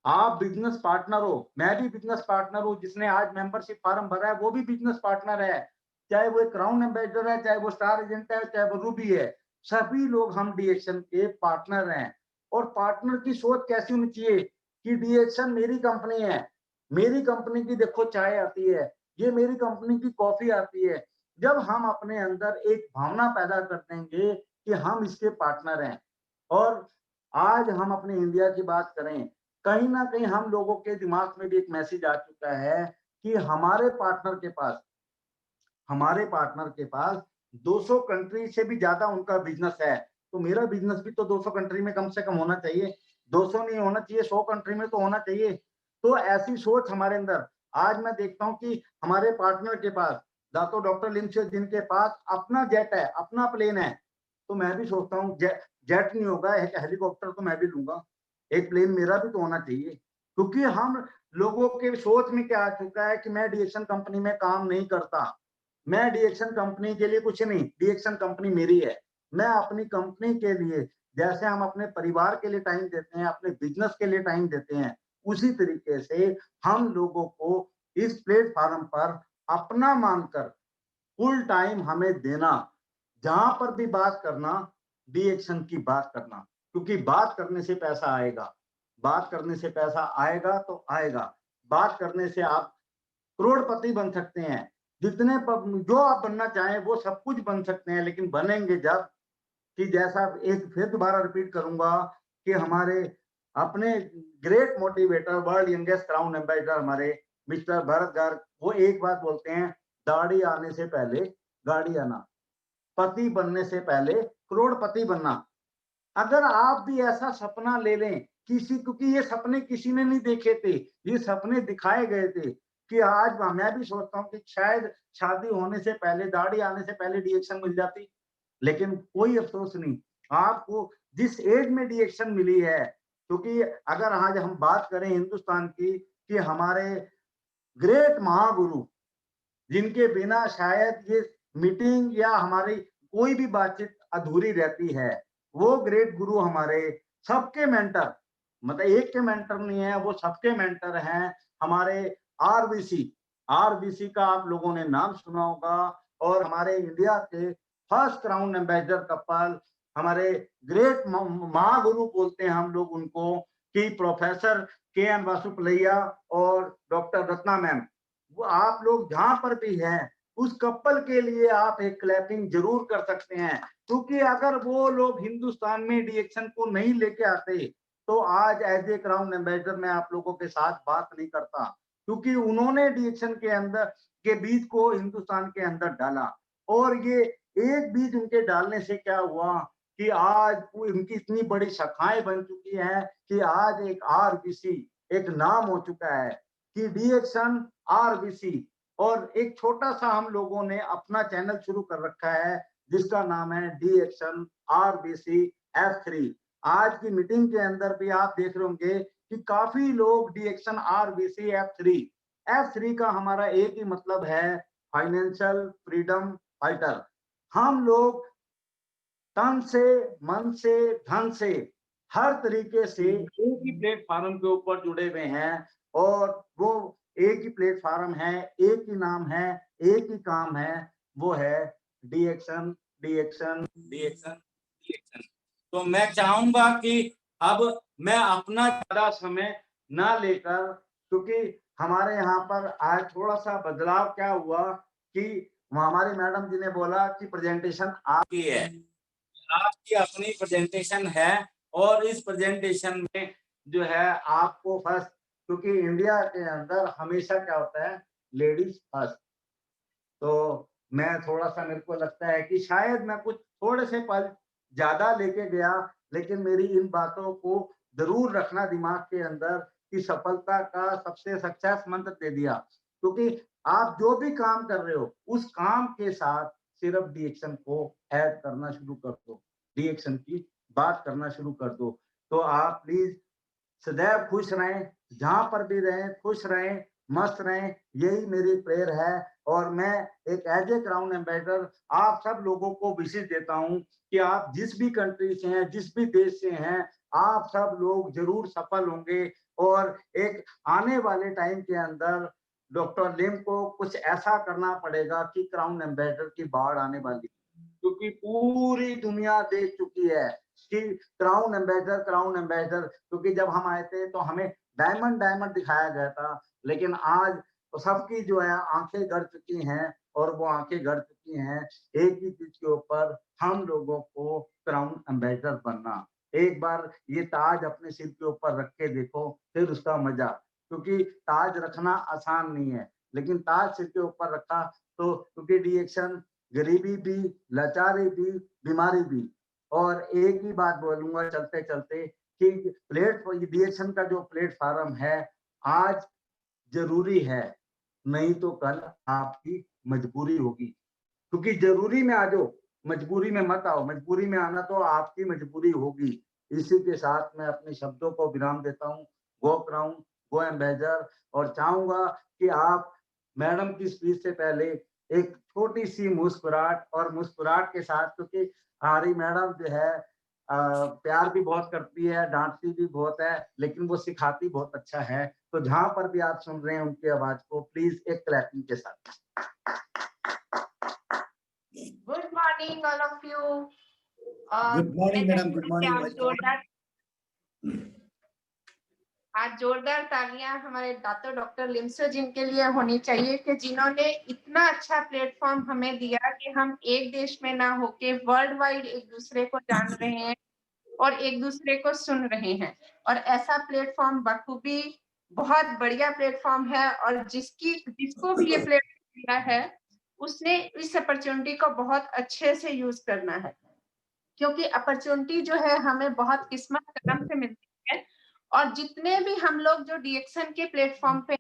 आप बिजनेस पार्टनर हो, मैं भी बिजनेस पार्टनर हूँ, जिसने आज मेंबरशिप फॉर्म भरा है वो भी बिजनेस पार्टनर है। चाहे वो एक क्राउन एम्बेसडर है, चाहे वो स्टार एजेंट है, चाहे वो रूबी है, सभी लोग हम डीएक्शन के पार्टनर हैं। और पार्टनर की सोच कैसी होनी चाहिए कि डीएक्शन मेरी कंपनी है, मेरी कंपनी की देखो चाय आती है, ये मेरी कंपनी की कॉफी आती है। जब हम अपने अंदर एक भावना पैदा कर देंगे कि हम इसके पार्टनर हैं, और आज हम अपने इंडिया की बात करें, कहीं न कहीं हम लोगों के दिमाग में भी एक मैसेज आ चुका है कि हमारे पार्टनर के पास 200 कंट्री से भी ज़्यादा उनका बिज़नेस है, तो मेरा बिज़नेस भी तो 200 कंट्री में कम से कम होना चाहिए। 200 नहीं होना चाहिए, 100 कंट्री में तो होना चाहिए। तो ऐसी सोच हमारे अंदर, आज मैं देखता हूँ कि हमारे पार्टनर के पास, दातो डॉक्टर लिम से जिनके पास अपना जेट है, अपना प्लेन है, तो मैं भी सोचता हूँ जेट नहीं होगा, एक हेलीकॉप्टर तो मैं भी लूँगा। एक प्लेन मेरा भी तो होना चाहिए। क्योंकि हम लोगों के सोच में क्या आ चुका है कि मैं डीएक्शन कंपनी में काम नहीं करता। मैं डीएक्शन कंपनी के लिए कुछ नहीं, डीएक्शन कंपनी मेरी है। मैं अपनी कंपनी के लिए, जैसे हम अपने परिवार के लिए टाइम देते हैं, अपने बिज़नेस के लिए टाइम देते हैं, उसी तरीके से हम लोगों को इस प्लेटफ़ॉर्म पर अपना मानकर फुल टाइम हमें देना। जहाँ पर भी बात करना, बी एक्शन की बात करना, क्योंकि बात करने से पैसा आएगा। बात करने से पैसा आएगा तो आएगा। बात करने से आप करोड़पति बन सकते हैं। जितने प जो आप बनना चाहें वो सब कुछ बन सकते हैं, लेकिन बनेंगे जब कि जैसा एक फिर दोबारा रिपीट करूँगा कि हमारे अपने great motivator, world youngest crown ambassador हमारे मिस्टर भरत गर्ग, वो एक बात बोलते हैं, दाढ़ी आने से पहले गाड़ी आना, पति बनने से पहले करोड़पति बनना। अगर आप भी ऐसा सपना ले लें, किसी, क्योंकि ये सपने किसी ने नहीं देखे थे, ये सपने दिखाए गए थे कि आज मैं भी सोचता हूँ कि शायद शादी होने से पहले, दाढ़ी आने से पहले डीएक्शन मिल जाती, लेकिन कोई अफ़सोस नहीं। आपको जिस एज में डीएक्शन मिली है, क्योंकि अगर आज हम बात करें हिंदुस्तान की, कि हमारे ग्रेट महागुरु, जिनके बिना शायद ये मीटिंग या हमारी कोई भी बातचीत अधूरी रहती है। वो ग्रेट गुरु हमारे सबके मेंटर, मतलब एक के मेंटर नहीं है, वो सबके मेंटर हैं, हमारे आरबीसी। आरबीसी का आप लोगों ने नाम सुना होगा, और हमारे इंडिया के फर्स्ट क्राउन एम्बेसडर कपल, हमारे ग्रेट महागुरु बोलते हैं हम लोग उनको, कि प्रोफेसर के एन वासुपलैया और डॉक्टर रत्ना मैम। वो आप लोग जहाँ पर भी हैं, उस कपल के लिए आप एक क्लैपिंग ज़रूर कर सकते हैं, क्योंकि अगर वो लोग हिंदुस्तान में डीएक्शन को नहीं लेके आते, तो आज एज़ ए क्राउन एम्बेसडर मैं आप लोगों के साथ बात नहीं करता, क्योंकि उन्होंने डीएक्शन के अंदर के बीज को हिंदुस्तान के अंदर डाला। और ये एक बीज उनके डालने से क्या हुआ कि आज वो उनकी इतनी बड़ी शाखाएँ बन चुकी हैं कि आज एक आरबीसी एक नाम हो चुका है कि डीएक्शन आरबीसी। और एक छोटा-सा हम लोगों ने अपना चैनल शुरू कर रखा है, जिसका नाम है डी एक्शन आरबीसी F3। आज की मीटिंग के अंदर भी आप देख रहे होंगे कि काफ़ी लोग D action RBC F3, F3 का हमारा एक ही मतलब है, फाइनेंशियल फ्रीडम फाइटर। हम लोग तन से, मन से, धन से, हर तरीके से एक ही प्लेटफ़ॉर्म के ऊपर जुड़े हुए हैं, और वो एक ही प्लेटफ़ॉर्म है, एक ही नाम है, एक ही काम है, वो है डीएक्शन, डीएक्शन, डीएक्शन, डीएक्शन। तो मैं चाहूँगा कि अब मैं अपना ज़्यादा समय ना लेकर, क्योंकि हमारे यहाँ पर आज थोड़ा-सा बदलाव क्या हुआ कि हमारी मैडम जी ने बोला कि प्रेज़ेंटेशन आपकी है। आपकी अपनी प्रेजेंटेशन है, और इस प्रेजेंटेशन में जो है आपको फर्स्ट, क्योंकि इंडिया के अंदर हमेशा क्या होता है, लेडीज फर्स्ट। तो मैं थोड़ा-सा, मेरे को लगता है कि शायद मैं कुछ थोड़े से पल ज़्यादा लेके गया, लेकिन मेरी इन बातों को ज़रूर रखना दिमाग के अंदर कि सफलता का सबसे सक्सेस मंत्र दे दिया। क्योंकि आप जो भी काम कर रहे हो, उस काम के साथ सिर्फ डीएक्शन को ऐड करना शुरू कर दो। डीएक्शन की बात करना शुरू कर दो। तो आप प्लीज़ सदैव खुश रहें, जहाँ पर भी रहें खुश रहें, मस्त रहें, यही मेरी प्रेयर है। और मैं एक एज़ ए क्राउन एम्बेसडर आप सब लोगों को विशेष देता हूँ कि आप जिस भी कंट्री से हैं, जिस भी देश से हैं, आप सब लोग ज़रूर सफल होंगे। और एक आने वाले टाइम के अंदर डॉक्टर लिम को कुछ ऐसा करना पड़ेगा कि क्राउन एम्बेसडर की बाढ़ आने वाली, क्योंकि पूरी दुनिया देख चुकी है कि क्राउन एम्बेसडर, क्योंकि जब हम आए थे तो हमें डायमंड डायमंड दिखाया गया था, लेकिन आज तो सबकी जो है आंखें गड़ चुकी हैं, और वो आंखें गड़ चुकी हैं एक ही चीज के ऊपर, हम लोगों को क्राउन एम्बेसडर बनना। एक बार ये ताज अपने सिर के ऊपर रख के देखो, फिर उसका मजा, क्योंकि ताज रखना आसान नहीं है, लेकिन ताज सिर के ऊपर रखा तो, क्योंकि डिएक्शन गरीबी भी, लाचारी भी, बीमारी भी। और एक ही बात बोलूंगा चलते चलते कि डिएक्शन का जो प्लेटफॉर्म है आज जरूरी है, नहीं तो कल आपकी मजबूरी होगी, क्योंकि जरूरी में आ जाओ, मजबूरी में मत आओ, मजबूरी में आना तो आपकी मजबूरी होगी। इसी के साथ मैं अपने शब्दों को विराम देता हूँ। गो क्राउन, गो एम्बेसडर। और चाहूंगा कि आप मैडम की स्पीच से पहले एक छोटी सी मुस्कुराहट, और मुस्कुराहट के साथ, क्योंकि हमारी मैडम जो है प्यार भी बहुत करती है, डांटती भी बहुत है, लेकिन वो सिखाती बहुत अच्छा है। तो जहां पर भी आप सुन रहे हैं उनकी आवाज को, प्लीज एक क्लैपिंग के साथ। Good morning all of you. Good morning madam, good morning. आज जोरदार तालियां हमारे डॉक्टर लिम्सो जिनके लिए होनी चाहिए कि जिन्होंने इतना अच्छा प्लेटफॉर्म हमें दिया कि हम एक देश में ना होके वर्ल्ड वाइड एक दूसरे को जान रहे हैं और एक दूसरे को सुन रहे हैं। और ऐसा प्लेटफॉर्म बखूबी बहुत बढ़िया प्लेटफॉर्म है, और जिसको भी ये प्लेटफॉर्म दिया है उसने इस अपॉर्चुनिटी को बहुत अच्छे से यूज करना है, क्योंकि अपॉर्चुनिटी जो है हमें बहुत किस्मत करम से मिलती है। और जितने भी हम लोग जो डीएक्शन के प्लेटफॉर्म पे,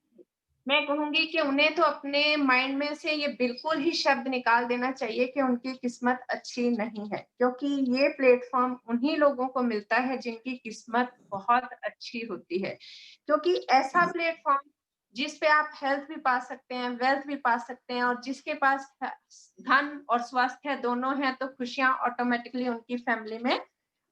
मैं कहूंगी कि उन्हें तो अपने माइंड में से ये बिल्कुल ही शब्द निकाल देना चाहिए कि उनकी किस्मत अच्छी नहीं है, क्योंकि ये प्लेटफॉर्म उन्हीं लोगों को मिलता है जिनकी किस्मत बहुत अच्छी होती है। क्योंकि ऐसा प्लेटफॉर्म जिस पे आप हेल्थ भी पा सकते हैं, वेल्थ भी पा सकते हैं, और जिसके पास धन और स्वास्थ्य दोनों हैं, तो खुशियां ऑटोमेटिकली उनकी फैमिली में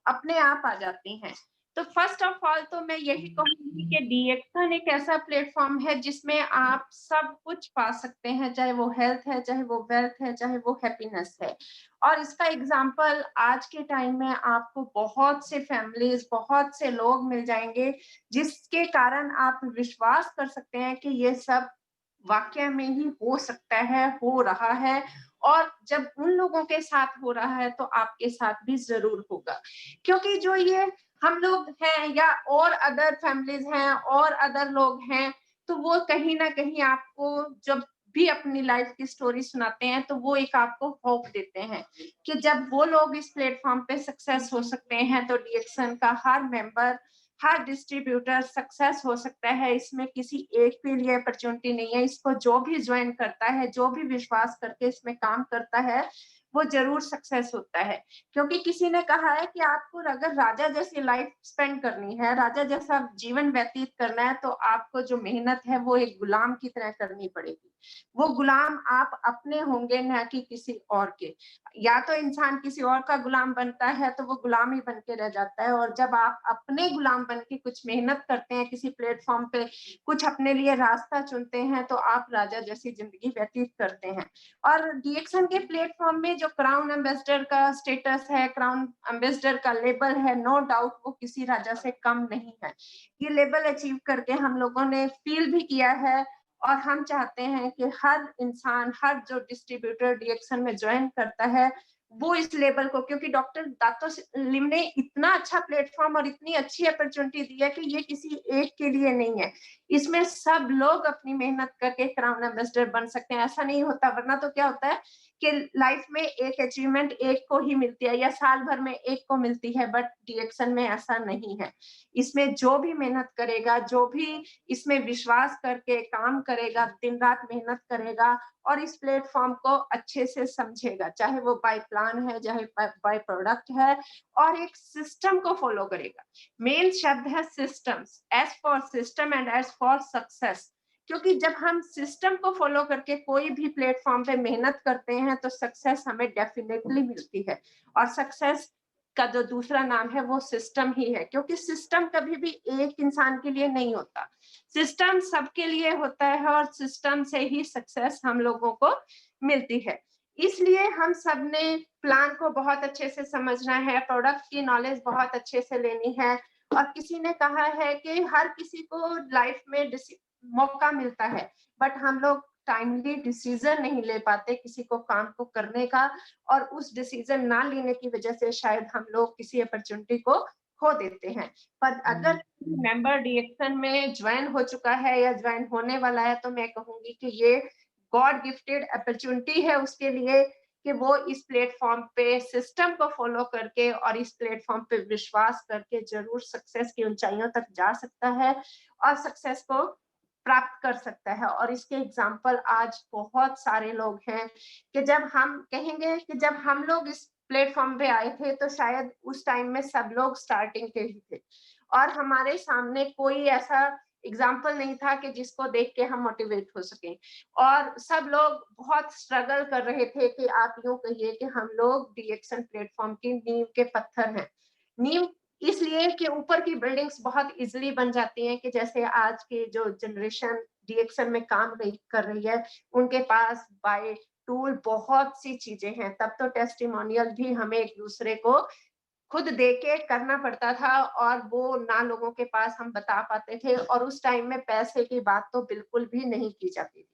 अपने आप आ जाती हैं। तो फर्स्ट ऑफ ऑल तो मैं यही कहूंगी कि डीएक्शन एक ऐसा प्लेटफॉर्म है जिसमें आप सब कुछ पा सकते हैं, चाहे वो हेल्थ है, चाहे वो वेल्थ है, चाहे वो हैप्पीनेस है। और इसका एग्जांपल आज के टाइम में आपको बहुत से फैमिलीज, बहुत से लोग मिल जाएंगे जिसके कारण आप विश्वास कर सकते हैं कि ये सब वाकया में ही हो सकता है, हो रहा है। और जब उन लोगों के साथ हो रहा है तो आपके साथ भी जरूर होगा, क्योंकि जो ये हम लोग हैं या और अदर फैमिलीज हैं और अदर लोग हैं, तो वो कहीं ना कहीं आपको जब भी अपनी लाइफ की स्टोरी सुनाते हैं तो वो एक आपको होप देते हैं कि जब वो लोग इस प्लेटफॉर्म पे सक्सेस हो सकते हैं तो डीएक्शन का हर मेंबर, हर डिस्ट्रीब्यूटर सक्सेस हो सकता है। इसमें किसी एक के लिए अपॉर्चुनिटी नहीं है, इसको जो भी ज्वाइन करता है, जो भी विश्वास करके इसमें काम करता है, वो जरूर सक्सेस होता है। क्योंकि किसी ने कहा है कि आपको अगर राजा जैसी लाइफ स्पेंड करनी है, राजा जैसा जीवन व्यतीत करना है, तो आपको जो मेहनत है वो एक गुलाम की तरह करनी पड़ेगी। वो गुलाम आप अपने होंगे, न कि किसी और के। या तो इंसान किसी और का गुलाम बनता है तो वो गुलाम ही बन के रह जाता है, और जब आप अपने गुलाम बन के कुछ मेहनत करते हैं किसी प्लेटफॉर्म पे, कुछ अपने लिए रास्ता चुनते हैं, तो आप राजा जैसी जिंदगी व्यतीत करते हैं। और डीएक्शन के प्लेटफॉर्म में जो क्राउन एम्बेसडर का स्टेटस है, क्राउन एम्बेसडर का लेबल है, नो डाउट वो किसी राजा से कम नहीं है। ये लेबल अचीव करके हम लोगों ने फील भी किया है, और हम चाहते हैं कि हर इंसान, हर जो डिस्ट्रीब्यूटर डीएक्शन में ज्वाइन करता है, वो इस लेवल को, क्योंकि डॉक्टर दातो लिम ने इतना अच्छा प्लेटफॉर्म और इतनी अच्छी अपॉर्चुनिटी दी है कि ये किसी एक के लिए नहीं है। इसमें सब लोग अपनी मेहनत करके क्राउन एम्बेसडर बन सकते हैं। ऐसा नहीं होता, वरना तो क्या होता है कि लाइफ में एक अचीवमेंट एक को ही मिलती है या साल भर में एक को मिलती है, बट डीएक्शन में ऐसा नहीं है। इसमें जो भी मेहनत करेगा, जो भी इसमें विश्वास करके काम करेगा, दिन रात मेहनत करेगा और इस प्लेटफॉर्म को अच्छे से समझेगा, चाहे वो बाय प्लान है, चाहे बाय प्रोडक्ट है, और एक सिस्टम को फॉलो करेगा। मेन शब्द है systems, S for system and S for success. क्योंकि जब हम सिस्टम को फॉलो करके कोई भी प्लेटफॉर्म पे मेहनत करते हैं तो सक्सेस हमें डेफिनेटली मिलती है। और सक्सेस का जो दूसरा नाम है वो सिस्टम ही है, क्योंकि सिस्टम कभी भी एक इंसान के लिए नहीं होता, सिस्टम सबके लिए होता है और सिस्टम से ही सक्सेस हम लोगों को मिलती है। इसलिए हम सब ने प्लान को बहुत अच्छे से समझना है, प्रोडक्ट की नॉलेज बहुत अच्छे से लेनी है। और किसी ने कहा है कि हर किसी को लाइफ में मौका मिलता है, बट हम लोग टाइमली डिसीजन नहीं ले पाते किसी को काम को करने का, और उस डिसीजन ना लेने की वजह से शायद हम लोग किसी अपॉर्चुनिटी को खो देते हैं। पर अगर मेंबर डीएक्सन में ज्वाइन हो चुका है या ज्वाइन होने वाला है, तो मैं कहूंगी कि ये गॉड गिफ्टेड अपॉर्चुनिटी है उसके लिए कि वो इस प्लेटफॉर्म पे सिस्टम को फॉलो करके और इस प्लेटफॉर्म पे विश्वास करके जरूर सक्सेस की ऊंचाइयों तक जा सकता है और सक्सेस को प्राप्त कर सकता है। और इसके एग्जाम्पल आज बहुत सारे लोग हैं कि जब हम कहेंगे कि जब हम लोग इस प्लेटफॉर्म पे आए थे तो शायद उस टाइम में सब लोग स्टार्टिंग के ही थे और हमारे सामने कोई ऐसा एग्जाम्पल नहीं था कि जिसको देख के हम मोटिवेट हो सके, और सब लोग बहुत स्ट्रगल कर रहे थे कि आप यूं कहिए कि हम लोग डीएक्सन प्लेटफॉर्म की नींव के पत्थर हैं। नींव इसलिए कि ऊपर की बिल्डिंग्स बहुत इजीली बन जाती हैं कि जैसे आज की जो जनरेशन डीएक्सन में काम कर रही है उनके पास बाय टूल बहुत सी चीजें हैं। तब तो टेस्टिमोनियल भी हमें एक दूसरे को खुद देके करना पड़ता था और वो ना लोगों के पास हम बता पाते थे, और उस टाइम में पैसे की बात तो बिल्कुल भी नहीं की जाती थी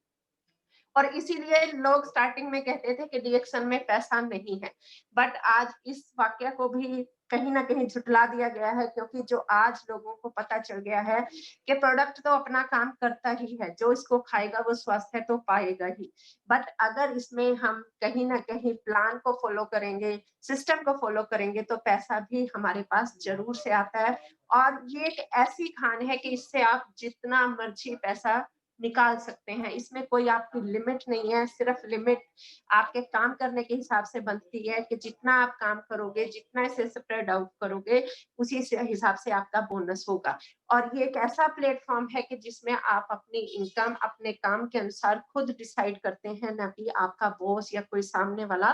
और इसीलिए लोग स्टार्टिंग में कहते थे कि डीएक्सन में पैसा नहीं है। बट आज इस वाक्य को भी कहीं ना कहीं झुटला दिया गया है, क्योंकि जो आज लोगों को पता चल गया है कि प्रोडक्ट तो अपना काम करता ही है, जो इसको खाएगा वो स्वास्थ्य तो पाएगा ही। बट अगर इसमें हम कहीं ना कहीं प्लान को फॉलो करेंगे, सिस्टम को फॉलो करेंगे, तो पैसा भी हमारे पास जरूर से आता है। और ये एक ऐसी खान है कि इससे आप जितना मर्जी पैसा निकाल सकते हैं, इसमें कोई आपकी लिमिट नहीं है, सिर्फ लिमिट आपके काम करने के हिसाब से बनती है कि जितना आप काम करोगे, जितना इसे स्प्रेड आउट करोगे, उसी से हिसाब से आपका बोनस होगा। और ये एक ऐसा प्लेटफॉर्म है कि जिसमें आप अपनी इनकम अपने काम के अनुसार खुद डिसाइड करते हैं, ना कि आपका बॉस या कोई सामने वाला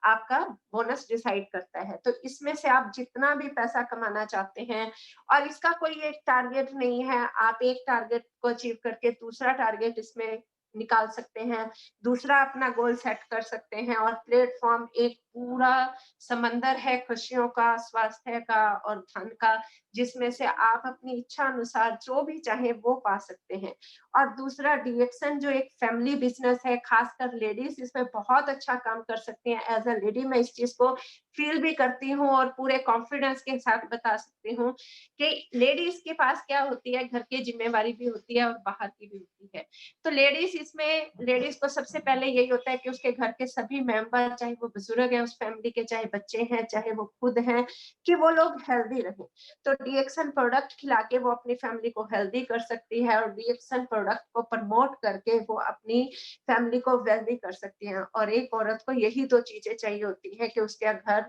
आपका बोनस डिसाइड करता है। तो इसमें से आप जितना भी पैसा कमाना चाहते हैं, और इसका कोई एक टारगेट नहीं है, आप एक टारगेट को अचीव करके दूसरा टारगेट इसमें निकाल सकते हैं, दूसरा अपना गोल सेट कर सकते हैं। और प्लेटफॉर्म एक पूरा समंदर है खुशियों का, स्वास्थ्य का और धन का, जिसमें से आप अपनी इच्छा अनुसार जो भी चाहे वो पा सकते हैं। और दूसरा डीएक्सन जो एक फैमिली बिजनेस है, खासकर लेडीज इसमें बहुत अच्छा काम कर सकती हैं। एज अ लेडी मैं इस चीज को फील भी करती हूँ और पूरे कॉन्फिडेंस के साथ बता सकती हूँ कि लेडीज के पास क्या होती है, घर की जिम्मेवारी भी होती है और बाहर की भी होती है। तो लेडीज को सबसे पहले यही होता है कि उसके घर के सभी मेंबर, चाहे वो बुजुर्ग है उस फैमिली के, चाहे बच्चे हैं, चाहे वो खुद हैं, कि वो लोग हेल्दी रहें। तो डीएक्सन प्रोडक्ट खिला के वो अपनी फैमिली को हेल्दी कर सकती है और डीएक्सन प्रोडक्ट को प्रमोट करके वो अपनी फैमिली को वेल्दी कर सकती है। और एक औरत को यही दो चीजें चाहिए होती है कि उसके घर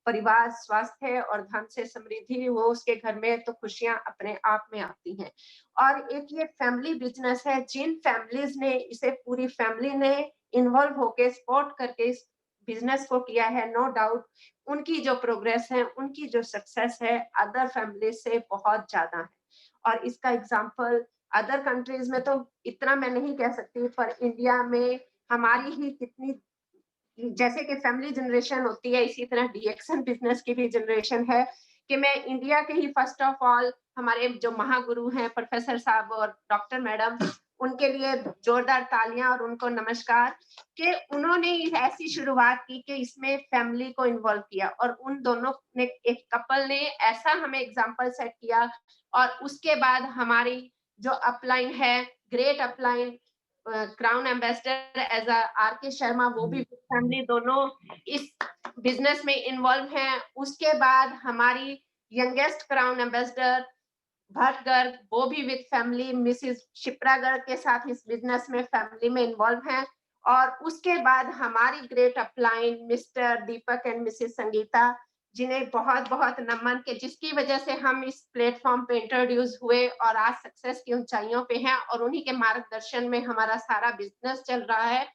परिवार, स्वास्थ्य और धन से समृद्धि हो उसके घर में, तो खुशियां अपने आप में आती हैं। और एक ये फैमिली बिजनेस है, जिन फैमिलीज ने इसे पूरी फैमिली ने इन्वॉल्व होके सपोर्ट करके इस बिजनेस को किया है, नो डाउट उनकी जो प्रोग्रेस है, उनकी जो सक्सेस है अदर फैमिली से बहुत ज्यादा है। और इसका एग्जांपल अदर कंट्रीज में तो इतना मैं नहीं कह सकती, पर इंडिया में हमारी ही कितनी, जैसे कि फैमिली जनरेशन होती है इसी तरह डीएक्सन बिजनेस की भी जनरेशन है। कि मैं इंडिया के ही फर्स्ट ऑफ ऑल हमारे जो महागुरु हैं प्रोफेसर साहब और डॉक्टर मैडम, उनके लिए जोरदार तालियां और उनको नमस्कार कि उन्होंने ऐसी शुरुआत की कि इसमें फैमिली को इन्वॉल्व किया और उन दोनों ने, एक कपल ने ऐसा हमें एग्जांपल सेट किया। और उसके बाद हमारी जो अपलाइन है, great upline crown ambassador as R K Sharma, वो भी फैमिली दोनों इस बिजनेस में इन्वॉल्व हैं। उसके बाद हमारी youngest crown ambassador Bhatt Garg, वो भी with family Mrs Shipra Garg के साथ इस बिजनेस में फैमिली में इन्वॉल्व हैं। और उसके बाद हमारी great upline mister Deepak and Mrs Sangeeta, जिन्हें बहुत बहुत नमन के, जिसकी वजह से हम इस प्लेटफॉर्म पे इंट्रोड्यूस हुए और आज सक्सेस की ऊंचाइयों पे हैं और उन्हीं के मार्गदर्शन में हमारा सारा बिजनेस चल रहा है।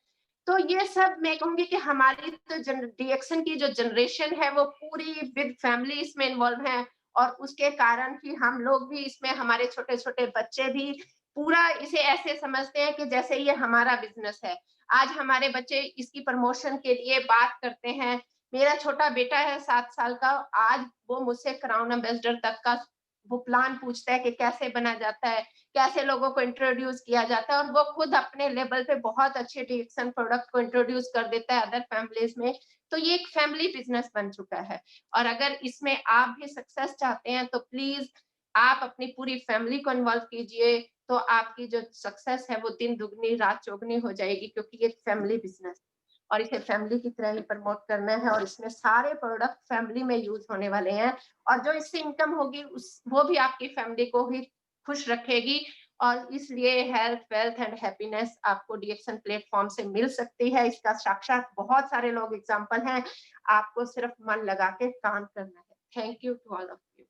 तो ये सब मैं कहूंगी कि हमारी तो DXN की जो जनरेशन है वो पूरी विद फैमिली इसमें इन्वॉल्व है, और उसके कारण ही हम लोग भी इसमें, हमारे छोटे-छोटे बच्चे भी पूरा इसे ऐसे समझते हैं कि जैसे ये हमारा बिज़नेस है। आज हमारे बच्चे इसकी प्रमोशन के लिए बात करते हैं। मेरा छोटा बेटा है 7 साल का, आज वो मुझसे क्राउन एम्बेसडर तक का वो प्लान पूछता है कि कैसे बना जाता है, कैसे लोगों को इंट्रोड्यूस किया जाता है, और वो खुद अपने लेवल पे बहुत अच्छे DXN प्रोडक्ट को इंट्रोड्यूस कर देता है अदर फैमिलीज में। तो ये एक फैमिली बिजनेस बन चुका है, और अगर इसमें आप भी सक्सेस चाहते हैं तो प्लीज आप अपनी पूरी फैमिली को इन्वॉल्व कीजिए, तो आपकी जो सक्सेस है वो दिन दुगनी रात चौगनी हो जाएगी, क्योंकि ये फैमिली बिजनेस और इसे फैमिली की तरह ही प्रमोट करना है, और इसमें सारे प्रोडक्ट फैमिली में यूज होने वाले हैं, और जो इससे इनकम होगी उस वो भी आपकी फैमिली को ही खुश रखेगी। और इसलिए हेल्थ, वेल्थ एंड हैप्पीनेस आपको DXN प्लेटफॉर्म से मिल सकती है। इसका साक्षात बहुत सारे लोग एग्जांपल हैं, आपको सिर्फ मन लगा के काम करना है। Thank you to all of you.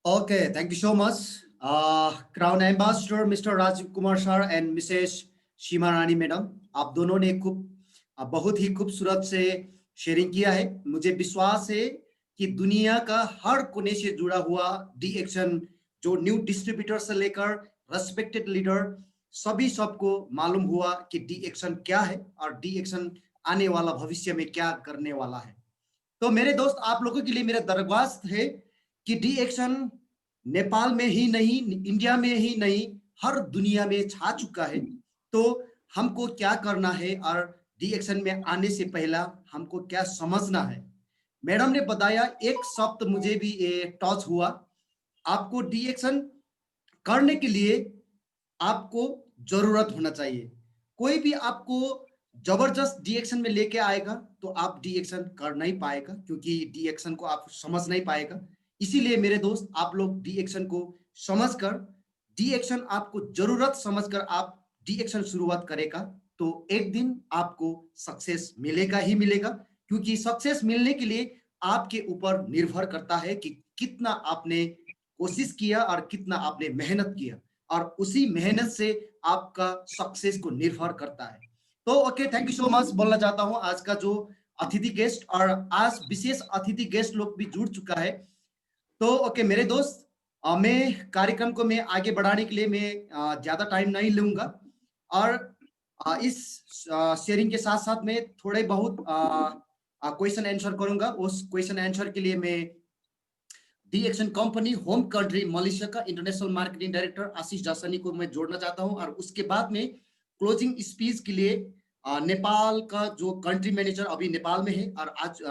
Okay, thank you so much. Crown Ambassador Mr. Rajiv Kumar sir and Mrs. Seema Rani madam, आप दोनों ने बहुत ही खूबसूरत से शेयरिंग किया है। मुझे विश्वास है कि दुनिया का हर कोने से जुड़ा हुआ DXN, जो न्यू डिस्ट्रीब्यूटर से लेकर रेस्पेक्टेड लीडर, सभी सबको मालूम हुआ कि DXN क्या है और DXN आने वाला भविष्य में क्या करने वाला है। तो मेरे दोस्त, आप लोगों के लिए मेरा दरख्वास्त है कि DXN नेपाल में ही नहीं, इंडिया में ही नहीं, हर दुनिया में छा चुका है। तो हमको क्या करना है और DXN में आने से पहला हमको क्या समझना है। मैडम ने बताया, एक शब्द मुझे भी टच हुआ। आपको DXN करने के लिए आपको जरूरत होना चाहिए। कोई भी आपको जबरदस्त DXN में लेके आएगा तो आप DXN कर नहीं पाएगा, क्योंकि DXN को आप समझ नहीं पाएगा। इसीलिए मेरे दोस्त, आप लोग DXN को समझकर, DXN आपको जरूरत समझकर आप DXN शुरुआत करेगा तो एक दिन आपको सक्सेस मिलेगा ही मिलेगा। क्योंकि सक्सेस मिलने के लिए आपके ऊपर निर्भर करता है कि कितना आपने कोशिश किया और कितना आपने मेहनत किया, और उसी मेहनत से आपका सक्सेस को निर्भर करता है। तो okay, thank you so much बोलना चाहता हूं आज का जो अतिथि गेस्ट, और आज विशेष अतिथि गेस्ट लोग भी जुड़ चुका है। तो ओके मेरे दोस्त, मैं कार्यक्रम को मैं आगे बढ़ाने के लिए मैं ज्यादा टाइम नहीं लूंगा, और इस शेयरिंग के साथ साथ मैं थोड़े बहुत क्वेश्चन आंसर करूंगा। उस क्वेश्चन आंसर के लिए मैं DXN company home country Malaysia का इंटरनेशनल मार्केटिंग डायरेक्टर आशीष जासनी को मैं जोड़ना चाहता हूं, और उसके बाद में क्लोजिंग स्पीच के लिए नेपाल का जो कंट्री मैनेजर अभी नेपाल में है और आज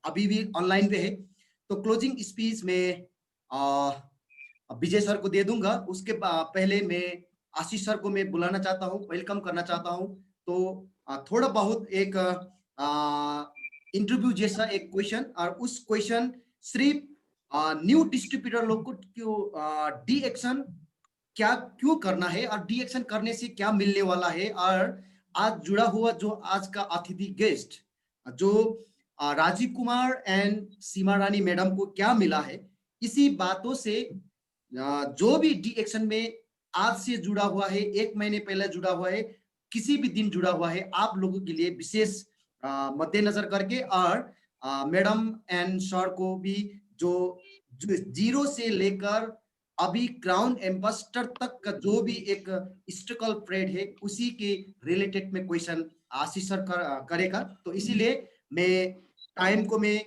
अभी भी ऑनलाइन पे है, तो क्लोजिंग स्पीच में विजय सर को दे दूंगा। उसके पहले मैं आशीष सर को मैं बुलाना चाहता हूं, वेलकम करना चाहता हूं। तो थोड़ा बहुत एक इंटरव्यू जैसा एक क्वेश्चन, और उस क्वेश्चन सिर्फ न्यू डिस्ट्रीब्यूटर लोग को क्यों DXN क्या क्यों करना है और DXN करने से क्या मिलने वाला है, और आज जुड़ा हुआ जो आज का अतिथि गेस्ट जो राजीव कुमार एंड सीमा रानी मैडम को क्या मिला है, इसी बातों से जो भी DXN में आज से जुड़ा हुआ है, एक महीने पहले जुड़ा हुआ है, किसी भी दिन जुड़ा हुआ है, आप लोगों के लिए विशेष मद्देनजर करके, और मैडम एंड सर को भी जो जीरो से लेकर अभी क्राउन एम्बेसडर तक का जो भी एक स्ट्रगल पीरियड है, उसी के रिलेटेड में क्वेश्चन आशीष सर करेगा। तो इसीलिए मैं टाइम को मैं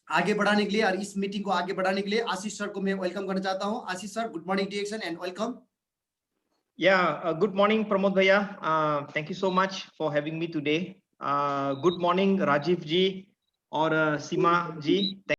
आगे बढ़ाने के लिए और इस मीटिंग को आगे बढ़ाने के लिए आशीष सर को मैं वेलकम करना चाहता हूं। Ashish sir, good morning DXN and welcome. Yeah, good morning, Pramod Bhaiya. Thank you so much for having me today. Good morning, Rajiv ji or Seema ji.